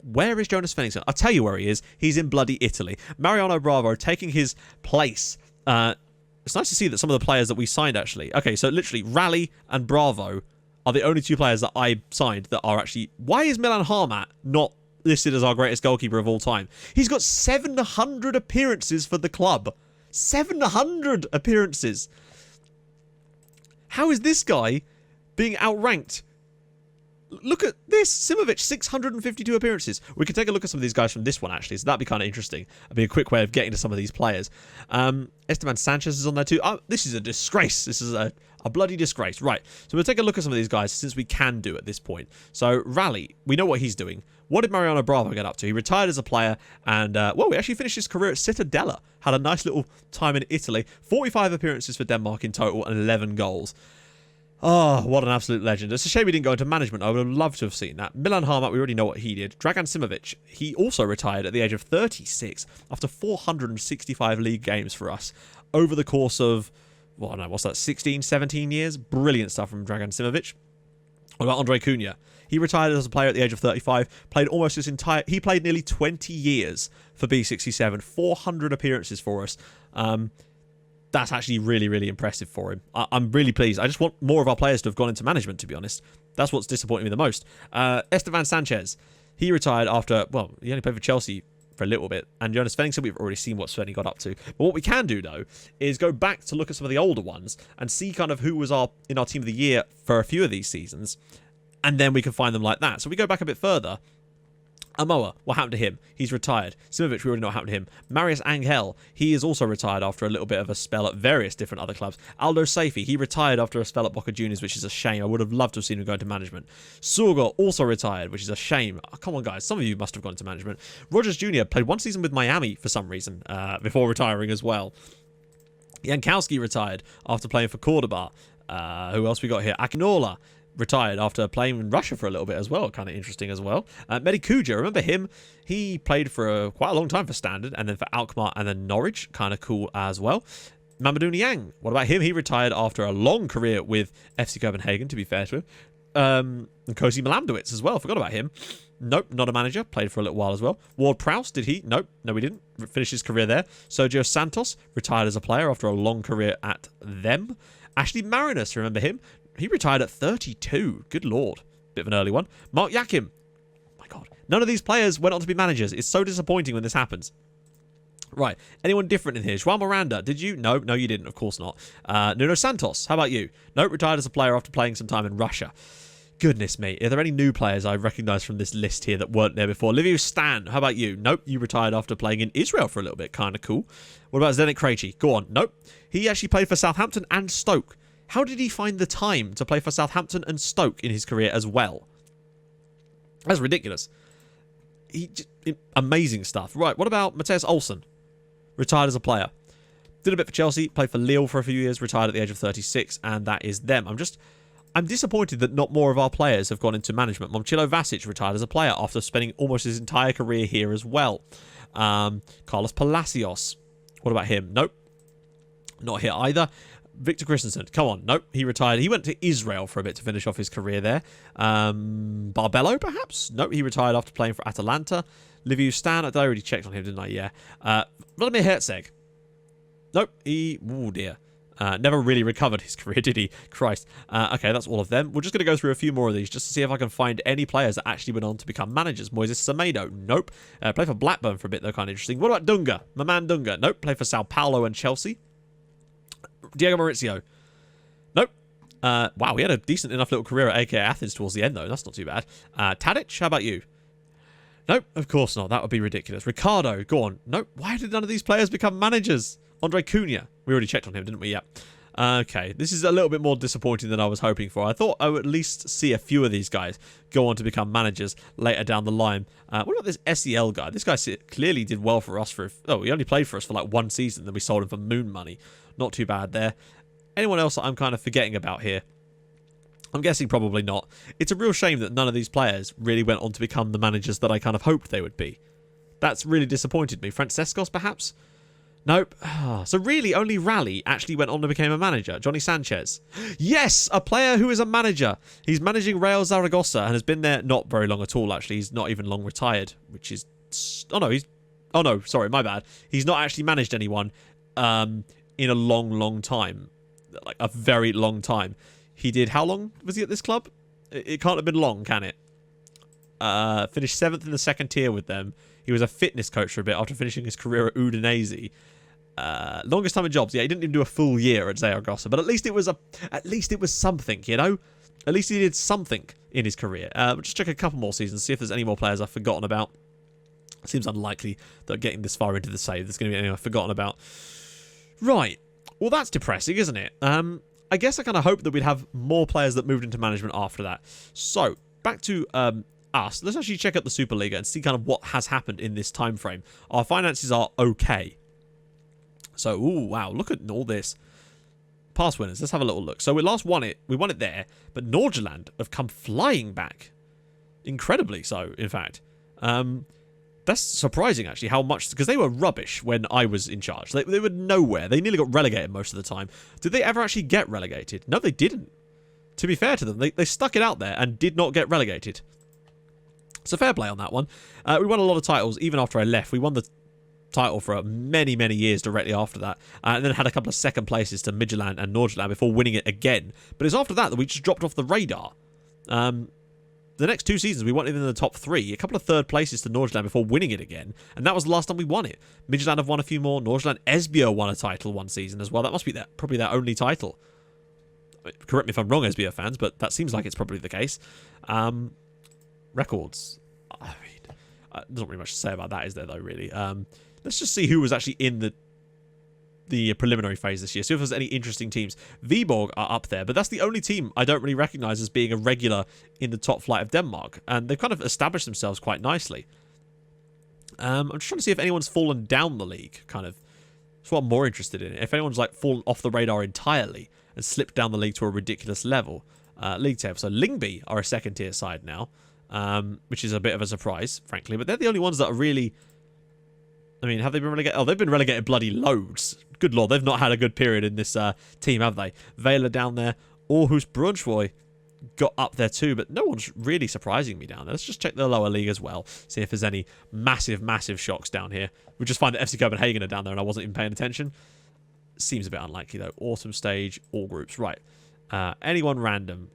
A: Where is Jonas Svenningsson? I'll tell you where he is. He's in bloody Italy. Mariano Bravo taking his place. It's nice to see that some of the players that we signed, actually. Okay, so literally, Rally and Bravo are the only two players that I signed that are actually... Why is Milan Harmat not listed as our greatest goalkeeper of all time? He's got 700 appearances for the club. 700 appearances. How is this guy being outranked? Look at this. Simovic, 652 appearances. We could take a look at some of these guys from this one, actually. So that'd be kind of interesting. It'd be a quick way of getting to some of these players. Esteban Sanchez is on there too. Oh, this is a disgrace. This is a bloody disgrace. Right. So we'll take a look at some of these guys since we can do at this point. So Rally, we know what he's doing. What did Mariano Bravo get up to? He retired as a player and, we actually finished his career at Cittadella. Had a nice little time in Italy. 45 appearances for Denmark in total and 11 goals. Oh, what an absolute legend. It's a shame he didn't go into management. I would have loved to have seen that. Milan Harmat, we already know what he did. Dragan Simovic, he also retired at the age of 36 after 465 league games for us over the course of, well, no, what's that, 16, 17 years? Brilliant stuff from Dragan Simovic. What about Andre Cunha? He retired as a player at the age of 35, played almost his entire... He played nearly 20 years for B67, 400 appearances for us. That's actually really, really impressive for him. I'm really pleased. I just want more of our players to have gone into management, to be honest. That's what's disappointing me the most. Esteban Sanchez, he retired after, well, he only played for Chelsea for a little bit. And Jonas Svenningsson, we've already seen what Svenny got up to. But what we can do, though, is go back to look at some of the older ones and see kind of who was in our team of the year for a few of these seasons. And then we can find them like that. So we go back a bit further. Amoa, what happened to him? He's retired. Simovic, we already know what happened to him. Marius Angel, he is also retired after a little bit of a spell at various different other clubs. Aldo Saifi, he retired after a spell at Boca Juniors, which is a shame. I would have loved to have seen him go into management. Surgo also retired, which is a shame. Oh, come on, guys. Some of you must have gone into management. Rogers Jr. played one season with Miami for some reason before retiring as well. Jankowski retired after playing for Cordoba. Who else we got here? Akinola retired after playing in Russia for a little bit as well. Kind of interesting as well. Mehdi Kuja, remember him? He played for quite a long time for Standard and then for Alkmaar and then Norwich. Kind of cool as well. Mamadou Niang, what about him? He retired after a long career with FC Copenhagen, to be fair to him. And Kosi Milamdowicz as well. Forgot about him. Nope, not a manager. Played for a little while as well. Ward Prowse, did he? Nope, no he didn't. Finished his career there. Sergio Santos retired as a player after a long career at them. Ashley Marinus, remember him? He retired at 32. Good lord. Bit of an early one. Mark Yakim. Oh my god. None of these players went on to be managers. It's so disappointing when this happens. Right. Anyone different in here? Juan Miranda. Did you? No, you didn't. Of course not. Nuno Santos. How about you? Nope, retired as a player after playing some time in Russia. Goodness me. Are there any new players I recognise from this list here that weren't there before? Liviu Stan. How about you? Nope, you retired after playing in Israel for a little bit. Kind of cool. What about Zdeněk Krejci? Go on. Nope. He actually played for Southampton and Stoke. How did he find the time to play for Southampton and Stoke in his career as well? That's ridiculous. Amazing stuff. Right, what about Matthias Olsen? Retired as a player. Did a bit for Chelsea, played for Lille for a few years, retired at the age of 36, and that is them. I'm disappointed that not more of our players have gone into management. Momčilo Vasic retired as a player after spending almost his entire career here as well. Carlos Palacios. What about him? Nope. Not here either. Victor Christensen, come on. Nope, he retired. He went to Israel for a bit to finish off his career there. Barbello, perhaps? Nope, he retired after playing for Atalanta. Liviu Stan, I already checked on him, didn't I? Yeah. Vladimir Herzeg. Nope, oh dear. Never really recovered his career, did he? Christ. Okay, that's all of them. We're just going to go through a few more of these just to see if I can find any players that actually went on to become managers. Moises Semedo. Nope. Played for Blackburn for a bit, though, kind of interesting. What about Dunga? My man Dunga. Nope. Played for Sao Paulo and Chelsea. Diego Maurizio. Nope. Wow, he had a decent enough little career at AK Athens towards the end, though. That's not too bad. Tadic, how about you? Nope, of course not. That would be ridiculous. Ricardo, go on. Nope. Why did none of these players become managers? Andre Cunha. We already checked on him, didn't we? Yeah. Okay, this is a little bit more disappointing than I was hoping for. I thought I would at least see a few of these guys go on to become managers later down the line. What about this SEL guy? This guy clearly did well for us he only played for us for like one season, then we sold him for moon money. Not too bad there. Anyone else that I'm kind of forgetting about here? I'm guessing probably not. It's a real shame that none of these players really went on to become the managers that I kind of hoped they would be. That's really disappointed me. Francescos, perhaps? Nope. So really, only Rally actually went on to become a manager. Johnny Sanchez. Yes, a player who is a manager. He's managing Real Zaragoza and has been there not very long at all, actually. He's not even long retired, which is... Oh, no, sorry, my bad. He's not actually managed anyone in a long time. Like, a very long time. He did... How long was he at this club? It can't have been long, can it? Finished 7th in the second tier with them. He was a fitness coach for a bit after finishing his career at Udinese. Longest time in jobs. Yeah, he didn't even do a full year at Zaragoza, but at least it was something, you know? At least he did something in his career. We'll just check a couple more seasons, see if there's any more players I've forgotten about. Seems unlikely that getting this far into the save, there's going to be anyone I've forgotten about. Right. Well, that's depressing, isn't it? I guess I kind of hoped that we'd have more players that moved into management after that. So, back to us. Let's actually check out the Superliga and see kind of what has happened in this time frame. Our finances are okay. So, ooh, wow, look at all this. past winners. Let's have a little look. So we last won it. We won it there. But Norgeland have come flying back. Incredibly so, in fact. That's surprising, actually, how much... Because they were rubbish when I was in charge. They were nowhere. They nearly got relegated most of the time. Did they ever actually get relegated? No, they didn't. To be fair to them, they stuck it out there and did not get relegated. So fair play on that one. We won a lot of titles even after I left. We won the title for many, many years directly after that. And then had a couple of second places to Midtjylland and Norgeland before winning it again. But it's after that we just dropped off the radar. The next 2 seasons, we weren't even in the top 3. A couple of third places to Norgeland before winning it again. And that was the last time we won it. Midtjylland have won a few more. Norgeland, Esbjerg won a title one season as well. That must be probably their only title. Correct me if I'm wrong, Esbjerg fans, but that seems like it's probably the case. Records. I mean, there's not really much to say about that, is there, though, really? Let's just see who was actually in the preliminary phase this year. See if there's any interesting teams. Viborg are up there, but that's the only team I don't really recognise as being a regular in the top flight of Denmark. And they've kind of established themselves quite nicely. I'm just trying to see if anyone's fallen down the league, kind of. That's what I'm more interested in. If anyone's like fallen off the radar entirely and slipped down the league to a ridiculous level. League table. So Lyngby are a second tier side now, which is a bit of a surprise, frankly. But they're the only ones that are really... I mean, have they been relegated? Oh, they've been relegated bloody loads. Good lord, they've not had a good period in this team, have they? Vela down there. Aarhus Brunswick got up there too, but no one's really surprising me down there. Let's just check the lower league as well. See if there's any massive, massive shocks down here. We just find that FC Copenhagen are down there and I wasn't even paying attention. Seems a bit unlikely though. Autumn stage, all groups. Right. Anyone random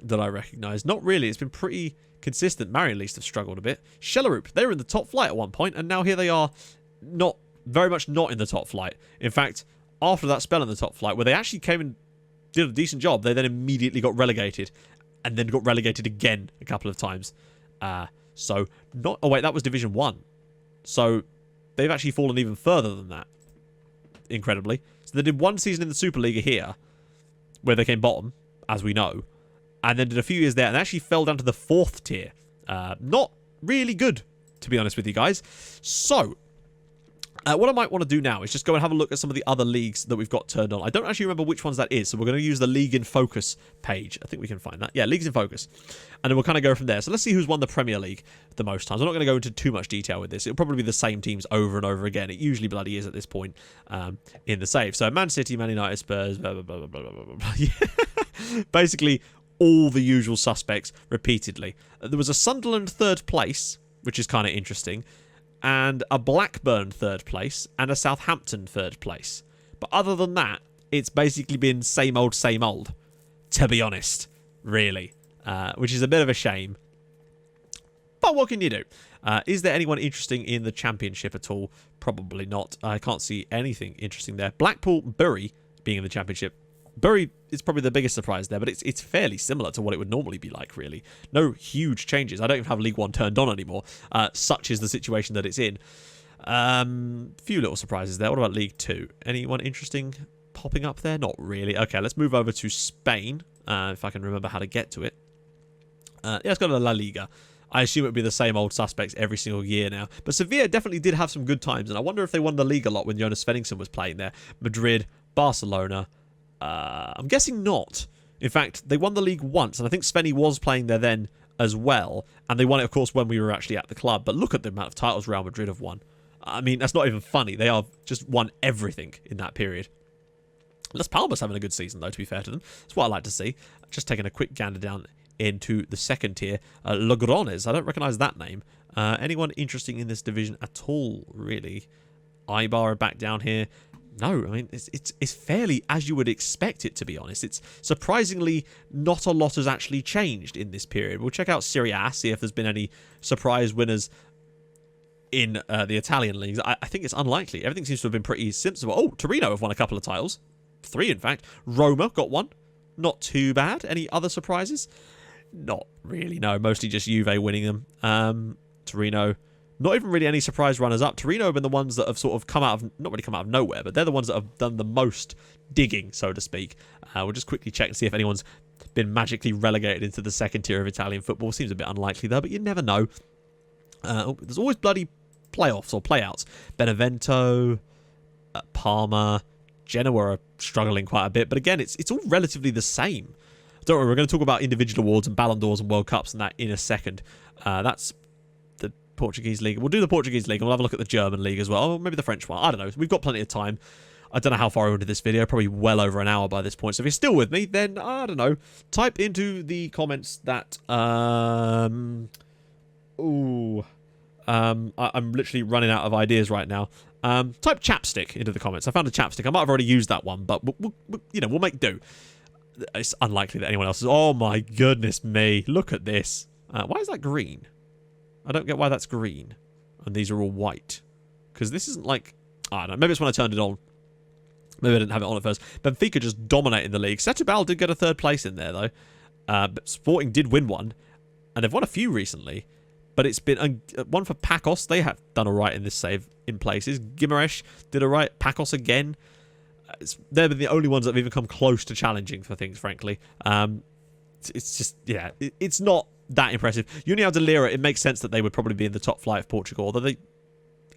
A: that I recognise? Not really. It's been pretty... consistent. Marion Least have struggled a bit. Schellerup, they were in the top flight at one point, and now here they are, not very much not in the top flight. In fact, after that spell in the top flight, where they actually came and did a decent job, they then immediately got relegated, and then got relegated again a couple of times. So, not... Oh, wait, that was Division 1. So, they've actually fallen even further than that, incredibly. So, they did one season in the Superliga here, where they came bottom, as we know, and then did a few years there and actually fell down to the 4th tier. Not really good, to be honest with you guys. So, what I might want to do now is just go and have a look at some of the other leagues that we've got turned on. I don't actually remember which ones that is, so we're going to use the League in Focus page. I think we can find that. Yeah, Leagues in Focus. And then we'll kind of go from there. So let's see who's won the Premier League the most times. I'm not going to go into too much detail with this. It'll probably be the same teams over and over again. It usually bloody is at this point in the save. So Man City, Man United, Spurs, blah, blah, blah, blah, blah, blah, blah. Yeah. Basically... all the usual suspects repeatedly. There was a Sunderland 3rd place, which is kind of interesting, and a Blackburn 3rd place, and a Southampton 3rd place. But other than that, it's basically been same old, to be honest, really, which is a bit of a shame. But what can you do? Is there anyone interesting in the Championship at all? Probably not. I can't see anything interesting there. Blackpool, Bury being in the Championship. Bury is probably the biggest surprise there, but it's fairly similar to what it would normally be like, really. No huge changes. I don't even have League 1 turned on anymore. Such is the situation that it's in. Few little surprises there. What about League 2? Anyone interesting popping up there? Not really. Okay, let's move over to Spain, if I can remember how to get to it. Yeah, let's go to La Liga. I assume it would be the same old suspects every single year now. But Sevilla definitely did have some good times, and I wonder if they won the league a lot when Jonas Svenningsson was playing there. Madrid, Barcelona... I'm guessing not. In fact, they won the league once, and I think Svenny was playing there then as well, and they won it, of course, when we were actually at the club. But look at the amount of titles Real Madrid have won. I mean, that's not even funny. They have just won everything in that period. Las Palmas having a good season, though, to be fair to them. That's what I like to see. Just taking a quick gander down into the 2nd tier. Logrones, I don't recognise that name. Anyone interesting in this division at all, really? Eibar are back down here. No, I mean, it's fairly as you would expect it, to be honest. It's surprisingly not a lot has actually changed in this period. We'll check out Serie A, see if there's been any surprise winners in the Italian leagues. I think it's unlikely. Everything seems to have been pretty simple. Oh, Torino have won a couple of titles. 3, in fact. Roma got one. Not too bad. Any other surprises? Not really, no. Mostly just Juve winning them. Torino... not even really any surprise runners-up. Torino have been the ones that have sort of come out of... not really come out of nowhere, but they're the ones that have done the most digging, so to speak. We'll just quickly check and see if anyone's been magically relegated into the 2nd tier of Italian football. Seems a bit unlikely, though, but you never know. There's always bloody playoffs or playouts. Benevento, Parma, Genoa are struggling quite a bit, but again, it's all relatively the same. Don't worry, we're going to talk about individual awards and Ballon d'Ors and World Cups and that in a second. That's the Portuguese league. We'll do the Portuguese league and we'll have a look at the German league as well. Or maybe the French one. I don't know. We've got plenty of time. I don't know how far into this video. Probably well over an hour by this point. So if you're still with me, then I don't know. Type into the comments that... I'm literally running out of ideas right now. Type chapstick into the comments. I found a chapstick. I might have already used that one, but we'll make do. It's unlikely that anyone else is. Oh my goodness me! Look at this. Why is that green? I don't get why that's green, and these are all white. Because this isn't like, I don't know. Maybe it's when I turned it on. Maybe I didn't have it on at first. Benfica just dominating the league. Setúbal did get a third place in there though, but Sporting did win one, and they've won a few recently. But it's been one for Pacos. They have done all right in this save in places. Guimarães did all right. Pacos again. They're the only ones that have even come close to challenging for things, frankly. It's just, yeah, it's not that impressive. União de Lira, it makes sense that they would probably be in the top flight of Portugal, although they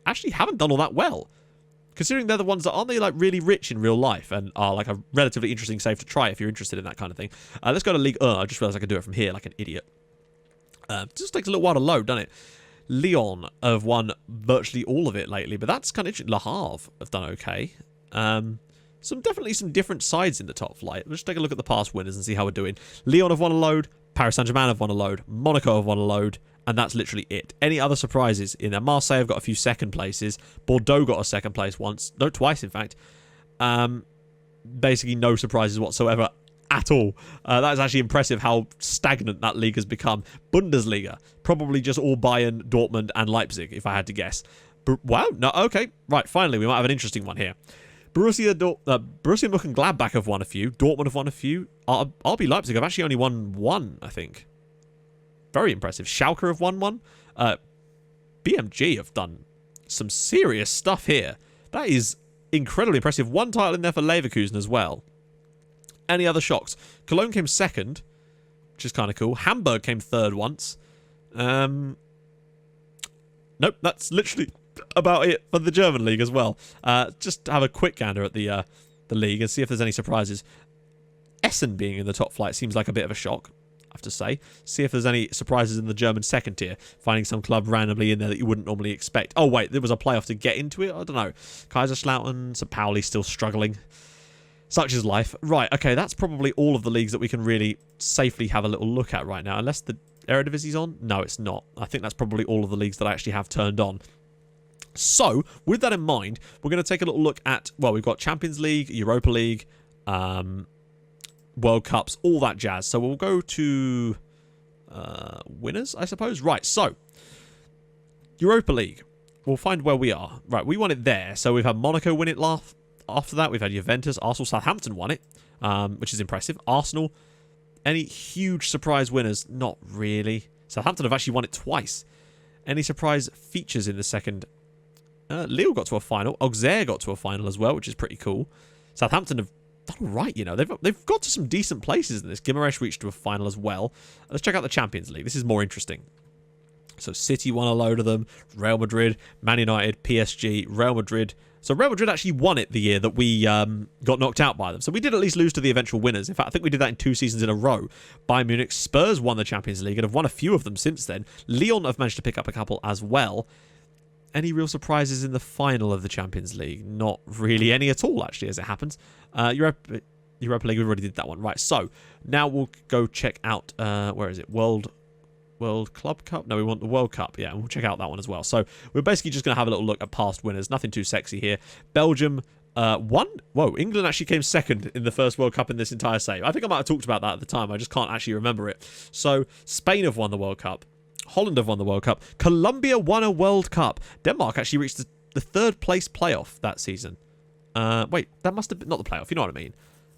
A: actually haven't done all that well. Considering they're the ones that aren't they like really rich in real life and are like a relatively interesting save to try if you're interested in that kind of thing. Let's go to League 1. I just realised I could do it from here like an idiot. It just takes a little while to load, doesn't it? Lyon have won virtually all of it lately, but that's kind of interesting. Le Havre have done okay. Definitely some different sides in the top flight. Let's just take a look at the past winners and see how we're doing. Lyon have won a load. Paris Saint-Germain have won a load. Monaco have won a load. And that's literally it. Any other surprises in there? Marseille have got a few second places. Bordeaux got a second place once. No, twice, in fact. Basically no surprises whatsoever at all. That is actually impressive how stagnant that league has become. Bundesliga. Probably just all Bayern, Dortmund, and Leipzig, if I had to guess. Wow. No, okay. Right, finally, we might have an interesting one here. Borussia Mönchengladbach have won a few. Dortmund have won a few. RB Leipzig have actually only won one, I think. Very impressive. Schalke have won one. BMG have done some serious stuff here. That is incredibly impressive. One title in there for Leverkusen as well. Any other shocks? Cologne came second, which is kind of cool. Hamburg came third once. Nope, that's literally about it for the German league as well. Just have a quick gander at the league and see if there's any surprises. Essen being in the top flight seems like a bit of a shock, I have to say. See if there's any surprises in the German second tier. Finding some club randomly in there that you wouldn't normally expect. Oh, wait, there was a playoff to get into it? I don't know. Kaiserslautern, St. Pauli still struggling. Such is life. Right, okay, that's probably all of the leagues that we can really safely have a little look at right now. Unless the Eredivisie's on? No, it's not. I think that's probably all of the leagues that I actually have turned on. So, with that in mind, we're going to take a little look at, well, we've got Champions League, Europa League, World Cups, all that jazz. So we'll go to winners, I suppose. Right, so, Europa League. We'll find where we are. Right, we won it there. So we've had Monaco win it last. After that, we've had Juventus, Arsenal, Southampton won it, which is impressive. Arsenal, any huge surprise winners? Not really. Southampton have actually won it twice. Any surprise features in the second? Lille got to a final. Auxerre got to a final as well, which is pretty cool. Southampton have done all right, you know. They've got to some decent places in this. Guimarães reached to a final as well. Let's check out the Champions League. This is more interesting. So City won a load of them. Real Madrid, Man United, PSG, Real Madrid. So Real Madrid actually won it the year that we got knocked out by them. So we did at least lose to the eventual winners. In fact, I think we did that in 2 seasons in a row. Bayern Munich, Spurs won the Champions League and have won a few of them since then. Lyon have managed to pick up a couple as well. Any real surprises in the final of the Champions League? Not really any at all, actually, as it happens. Europa League, we already did that one. Right, so now we'll go check out, where is it? World Club Cup? No, we want the World Cup. Yeah, and we'll check out that one as well. So we're basically just going to have a little look at past winners. Nothing too sexy here. Belgium won. Whoa, England actually came second in the first World Cup in this entire save. I think I might have talked about that at the time. I just can't actually remember it. So Spain have won the World Cup. Holland have won the World Cup. Colombia won a World Cup. Denmark actually reached the third place playoff that season. Wait, that must have been not the playoff. You know what I mean?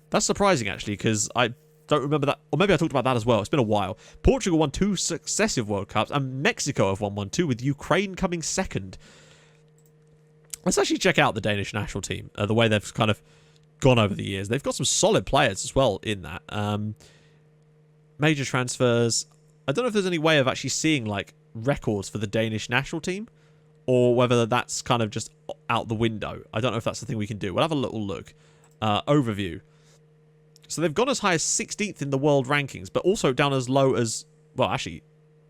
A: That's surprising, actually, because I don't remember that. Or maybe I talked about that as well. It's been a while. Portugal won 2 successive World Cups, and Mexico have won one too, with Ukraine coming second. Let's actually check out the Danish national team, the way they've kind of gone over the years. They've got some solid players as well in that. Major transfers. I don't know if there's any way of actually seeing like records for the Danish national team, or whether that's kind of just out the window. I don't know if that's the thing we can do. We'll have a little look. overview. So they've gone as high as 16th in the world rankings, but also down as low as, well, actually,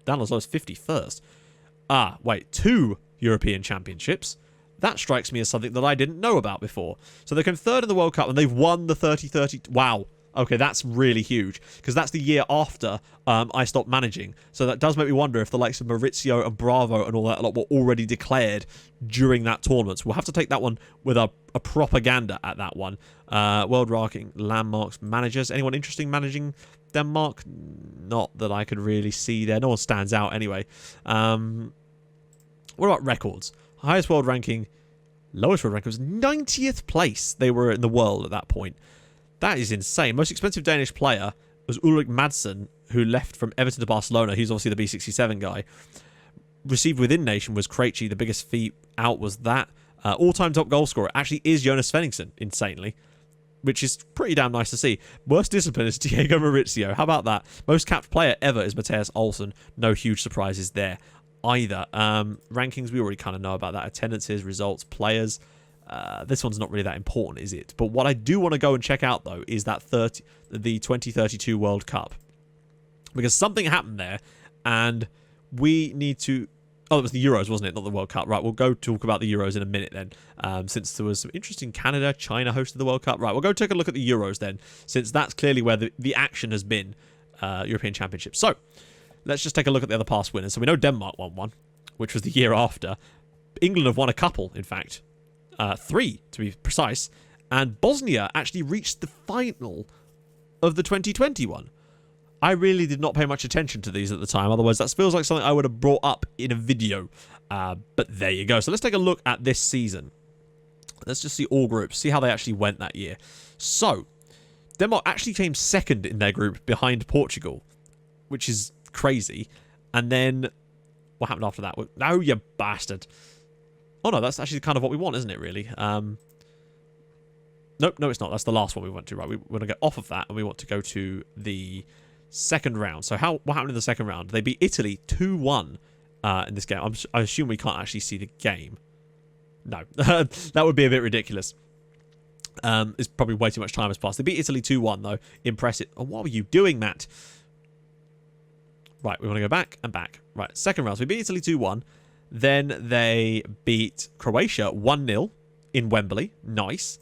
A: down as low as 51st. Wait, 2 European Championships. That strikes me as something that I didn't know about before. So they came 3rd in the World Cup, and they've won the 30-30. Wow. Okay, that's really huge, because that's the year after I stopped managing. So that does make me wonder if the likes of Maurizio and Bravo and all that lot were already declared during that tournament. So we'll have to take that one with a propaganda at that one. World ranking, landmarks, managers. Anyone interesting managing Denmark? Not that I could really see there. No one stands out anyway. What about records? Highest world ranking, lowest world ranking was 90th place. They were in the world at that point. That is insane. Most expensive Danish player was Ulrik Madsen, who left from Everton to Barcelona. He's obviously the B67 guy. Received within nation was Krejci. The biggest fee out was that. All-time top goal scorer actually is Jonas Svenningsson, insanely, which is pretty damn nice to see. Worst discipline is Diego Maurizio. How about that? Most capped player ever is Matthias Olsen. No huge surprises there either. Rankings, we already kind of know about that. Attendances, results, players. This one's not really that important, is it? But what I do want to go and check out, though, is that the 2032 World Cup. Because something happened there, and we need to... Oh, it was the Euros, wasn't it? Not the World Cup. Right, we'll go talk about the Euros in a minute then, since there was some interesting Canada, China hosted the World Cup. Right, we'll go take a look at the Euros then, since that's clearly where the action has been, European Championships. So, let's just take a look at the other past winners. So we know Denmark won one, which was the year after. England have won a couple, in fact. 3, to be precise. And Bosnia actually reached the final of the 2021. I really did not pay much attention to these at the time. Otherwise, that feels like something I would have brought up in a video. But there you go. So let's take a look at this season. Let's just see all groups. See how they actually went that year. So, Denmark actually came 2nd in their group behind Portugal, which is crazy. And then, what happened after that? No, you bastard. Oh, no, that's actually kind of what we want, isn't it, really? Nope, no, it's not. That's the last one we went to, right? We want to get off of that, and we want to go to the second round. So what happened in the second round? They beat Italy 2-1 in this game. I assume we can't actually see the game. No, that would be a bit ridiculous. It's probably way too much time has passed. They beat Italy 2-1, though. Impressive. Oh, what were you doing, Matt? Right, we want to go back and back. Right, second round. So we beat Italy 2-1. Then they beat Croatia 1-0 in Wembley. Nice.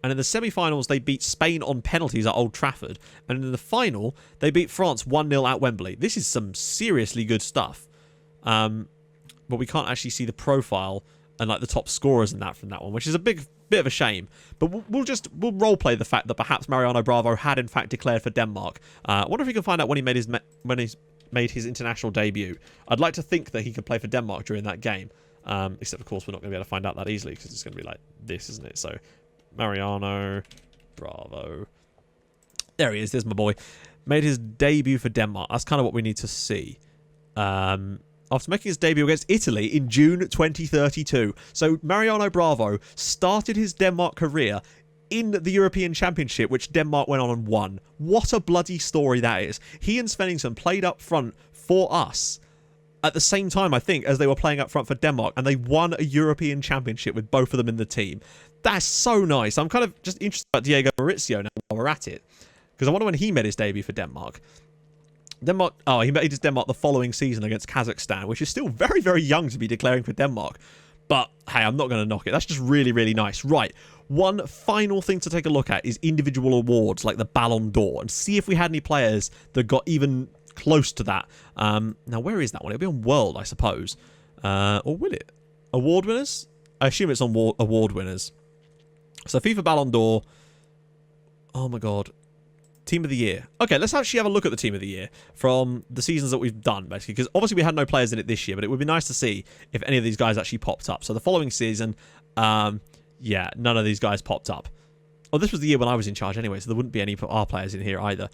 A: And in the semi-finals, they beat Spain on penalties at Old Trafford. And in the final, they beat France 1-0 at Wembley. This is some seriously good stuff. But we can't actually see the profile and like the top scorers and that from that one, which is a bit of a shame. But we'll roleplay the fact that perhaps Mariano Bravo had in fact declared for Denmark. I wonder if we can find out when he made his international debut. I'd like to think that he could play for Denmark during that game. Except, of course, we're not going to be able to find out that easily because it's going to be like this, isn't it? So, Mariano Bravo. There he is. There's my boy. Made his debut for Denmark. That's kind of what we need to see. After making his debut against Italy in June 2032. So, Mariano Bravo started his Denmark career in the European Championship, which Denmark went on and won. What a bloody story that is. He and Svenningsson played up front for us at the same time, I think, as they were playing up front for Denmark, and they won a European Championship with both of them in the team. That's so nice. I'm kind of just interested about Diego Maurizio now while we're at it, because I wonder when he made his debut for Denmark. He made his Denmark the following season against Kazakhstan, which is still very, very young to be declaring for Denmark. But, hey, I'm not going to knock it. That's just really, really nice. Right. One final thing to take a look at is individual awards like the Ballon d'Or, and see if we had any players that got even close to that. Now, where is that one? It'll be on World, I suppose. Or will it? Award winners? I assume it's on award winners. So, FIFA Ballon d'Or. Oh, my God. Team of the Year. Okay, let's actually have a look at the Team of the Year from the seasons that we've done, basically. Because obviously we had no players in it this year, but it would be nice to see if any of these guys actually popped up. So the following season, yeah, none of these guys popped up. Oh, this was the year when I was in charge anyway, so there wouldn't be any of our players in here either.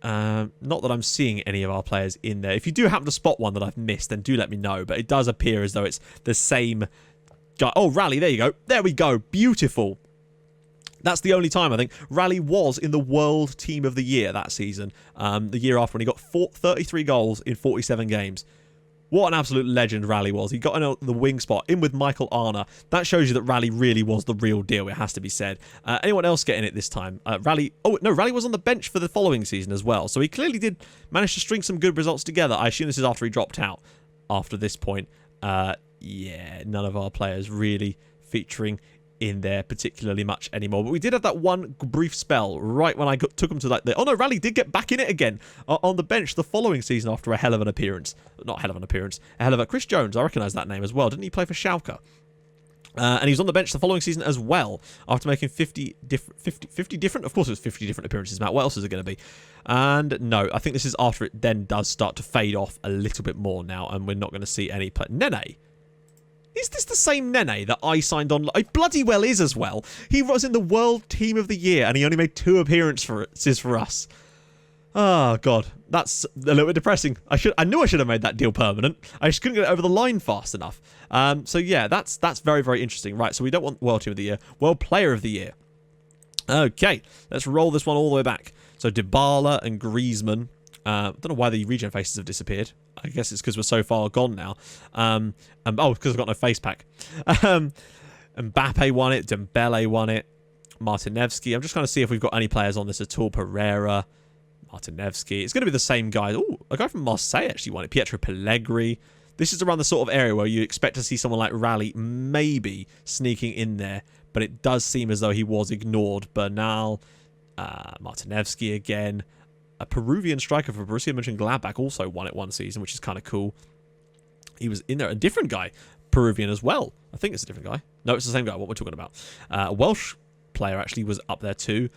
A: Not that I'm seeing any of our players in there. If you do happen to spot one that I've missed, then do let me know. But it does appear as though it's the same guy. Oh, Rally, there you go. There we go. Beautiful. That's the only time, I think, Rally was in the World Team of the Year that season. The year after when he got 33 goals in 47 games. What an absolute legend Rally was. He got in the wing spot, in with Michael Arner. That shows you that Rally really was the real deal, it has to be said. Anyone else getting it this time? Rally was on the bench for the following season as well. So he clearly did manage to string some good results together. I assume this is after he dropped out after this point. Yeah, none of our players really featuring in there particularly much anymore, but we did have that one brief spell right when I took him to like oh no, Rally did get back in it again on the bench the following season after a hell of an appearance. Not hell of an appearance, a hell of a Chris Jones. I recognise that name as well. Didn't he play for Schalke? And he was on the bench the following season as well after making 50 different, of course it was 50 different appearances, Matt. What else is it going to be? And no, I think this is after it then does start to fade off a little bit more now, and we're not going to see any play. Nene. Is this the same Nene that I signed on? It bloody well is as well. He was in the World Team of the Year and he only made 2 appearances for us. Oh, God. That's a little bit depressing. I knew I should have made that deal permanent. I just couldn't get it over the line fast enough. So, yeah, that's very, very interesting. Right, so we don't want World Team of the Year. World Player of the Year. Okay, let's roll this one all the way back. So, Dybala and Griezmann. I don't know why the regen faces have disappeared. I guess it's because we're so far gone now. Because I've got no face pack. Mbappe won it. Dembele won it. Martinevsky. I'm just going to see if we've got any players on this at all. Pereira. Martinevsky. It's going to be the same guys. Oh, a guy from Marseille actually won it. Pietro Pellegrini. This is around the sort of area where you expect to see someone like Rally maybe sneaking in there. But it does seem as though he was ignored. Bernal. Martinevsky again. A Peruvian striker for Borussia Mönchengladbach also won it one season, which is kind of cool. He was in there. A different guy, Peruvian as well. I think it's a different guy. No, it's the same guy, what we're talking about. A Welsh player actually was up there too.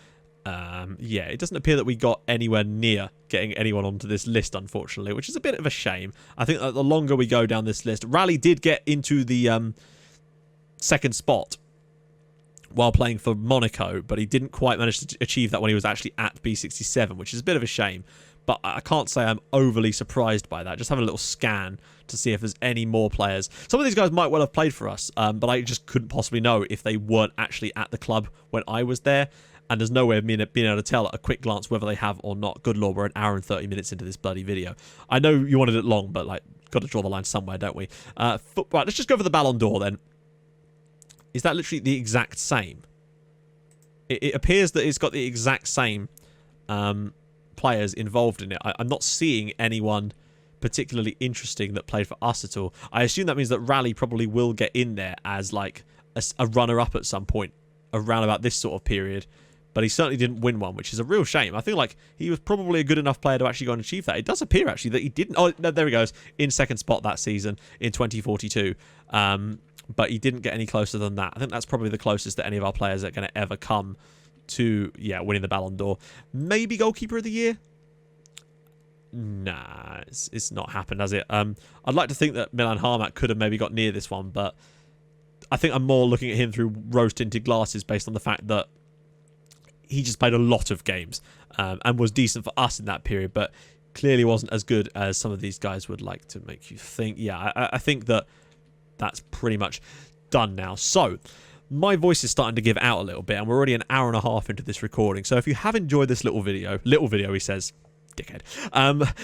A: Yeah, it doesn't appear that we got anywhere near getting anyone onto this list, unfortunately, which is a bit of a shame. I think that the longer we go down this list, Rally did get into the second spot while playing for Monaco, but he didn't quite manage to achieve that when he was actually at B67, which is a bit of a shame. But I can't say I'm overly surprised by that. Just having a little scan to see if there's any more players. Some of these guys might well have played for us, but I just couldn't possibly know if they weren't actually at the club when I was there. And there's no way of me being able to tell at a quick glance whether they have or not. Good lord, we're an hour and 30 minutes into this bloody video. I know you wanted it long, but like, got to draw the line somewhere, don't we? Right, let's just go for the Ballon d'Or then. Is that literally the exact same? It appears that it's got the exact same players involved in it. I'm not seeing anyone particularly interesting that played for us at all. I assume that means that Rally probably will get in there as like a runner-up at some point around about this sort of period. But he certainly didn't win one, which is a real shame. I feel like he was probably a good enough player to actually go and achieve that. It does appear, actually, that he didn't. Oh, no, there he goes. In second spot that season in 2042. But he didn't get any closer than that. I think that's probably the closest that any of our players are going to ever come to, yeah, winning the Ballon d'Or. Maybe Goalkeeper of the Year? Nah, it's not happened, has it? I'd like to think that Milan Harmak could have maybe got near this one, but I think I'm more looking at him through rose-tinted glasses based on the fact that he just played a lot of games and was decent for us in that period, but clearly wasn't as good as some of these guys would like to make you think. Yeah, I think that that's pretty much done now. So, my voice is starting to give out a little bit, and we're already an hour and a half into this recording. So if you have enjoyed this little video, he says, dickhead,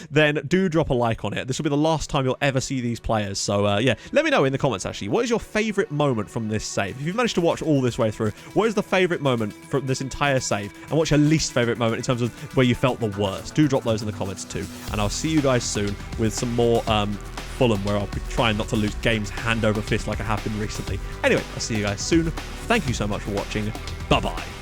A: then do drop a like on it. This will be the last time you'll ever see these players. So, yeah, let me know in the comments, actually, what is your favourite moment from this save? If you've managed to watch all this way through, what is the favourite moment from this entire save? And what's your least favourite moment in terms of where you felt the worst? Do drop those in the comments too. And I'll see you guys soon with some more Fulham, where I'll be trying not to lose games hand over fist like I have been recently. Anyway, I'll see you guys soon. Thank you so much for watching. Bye-bye.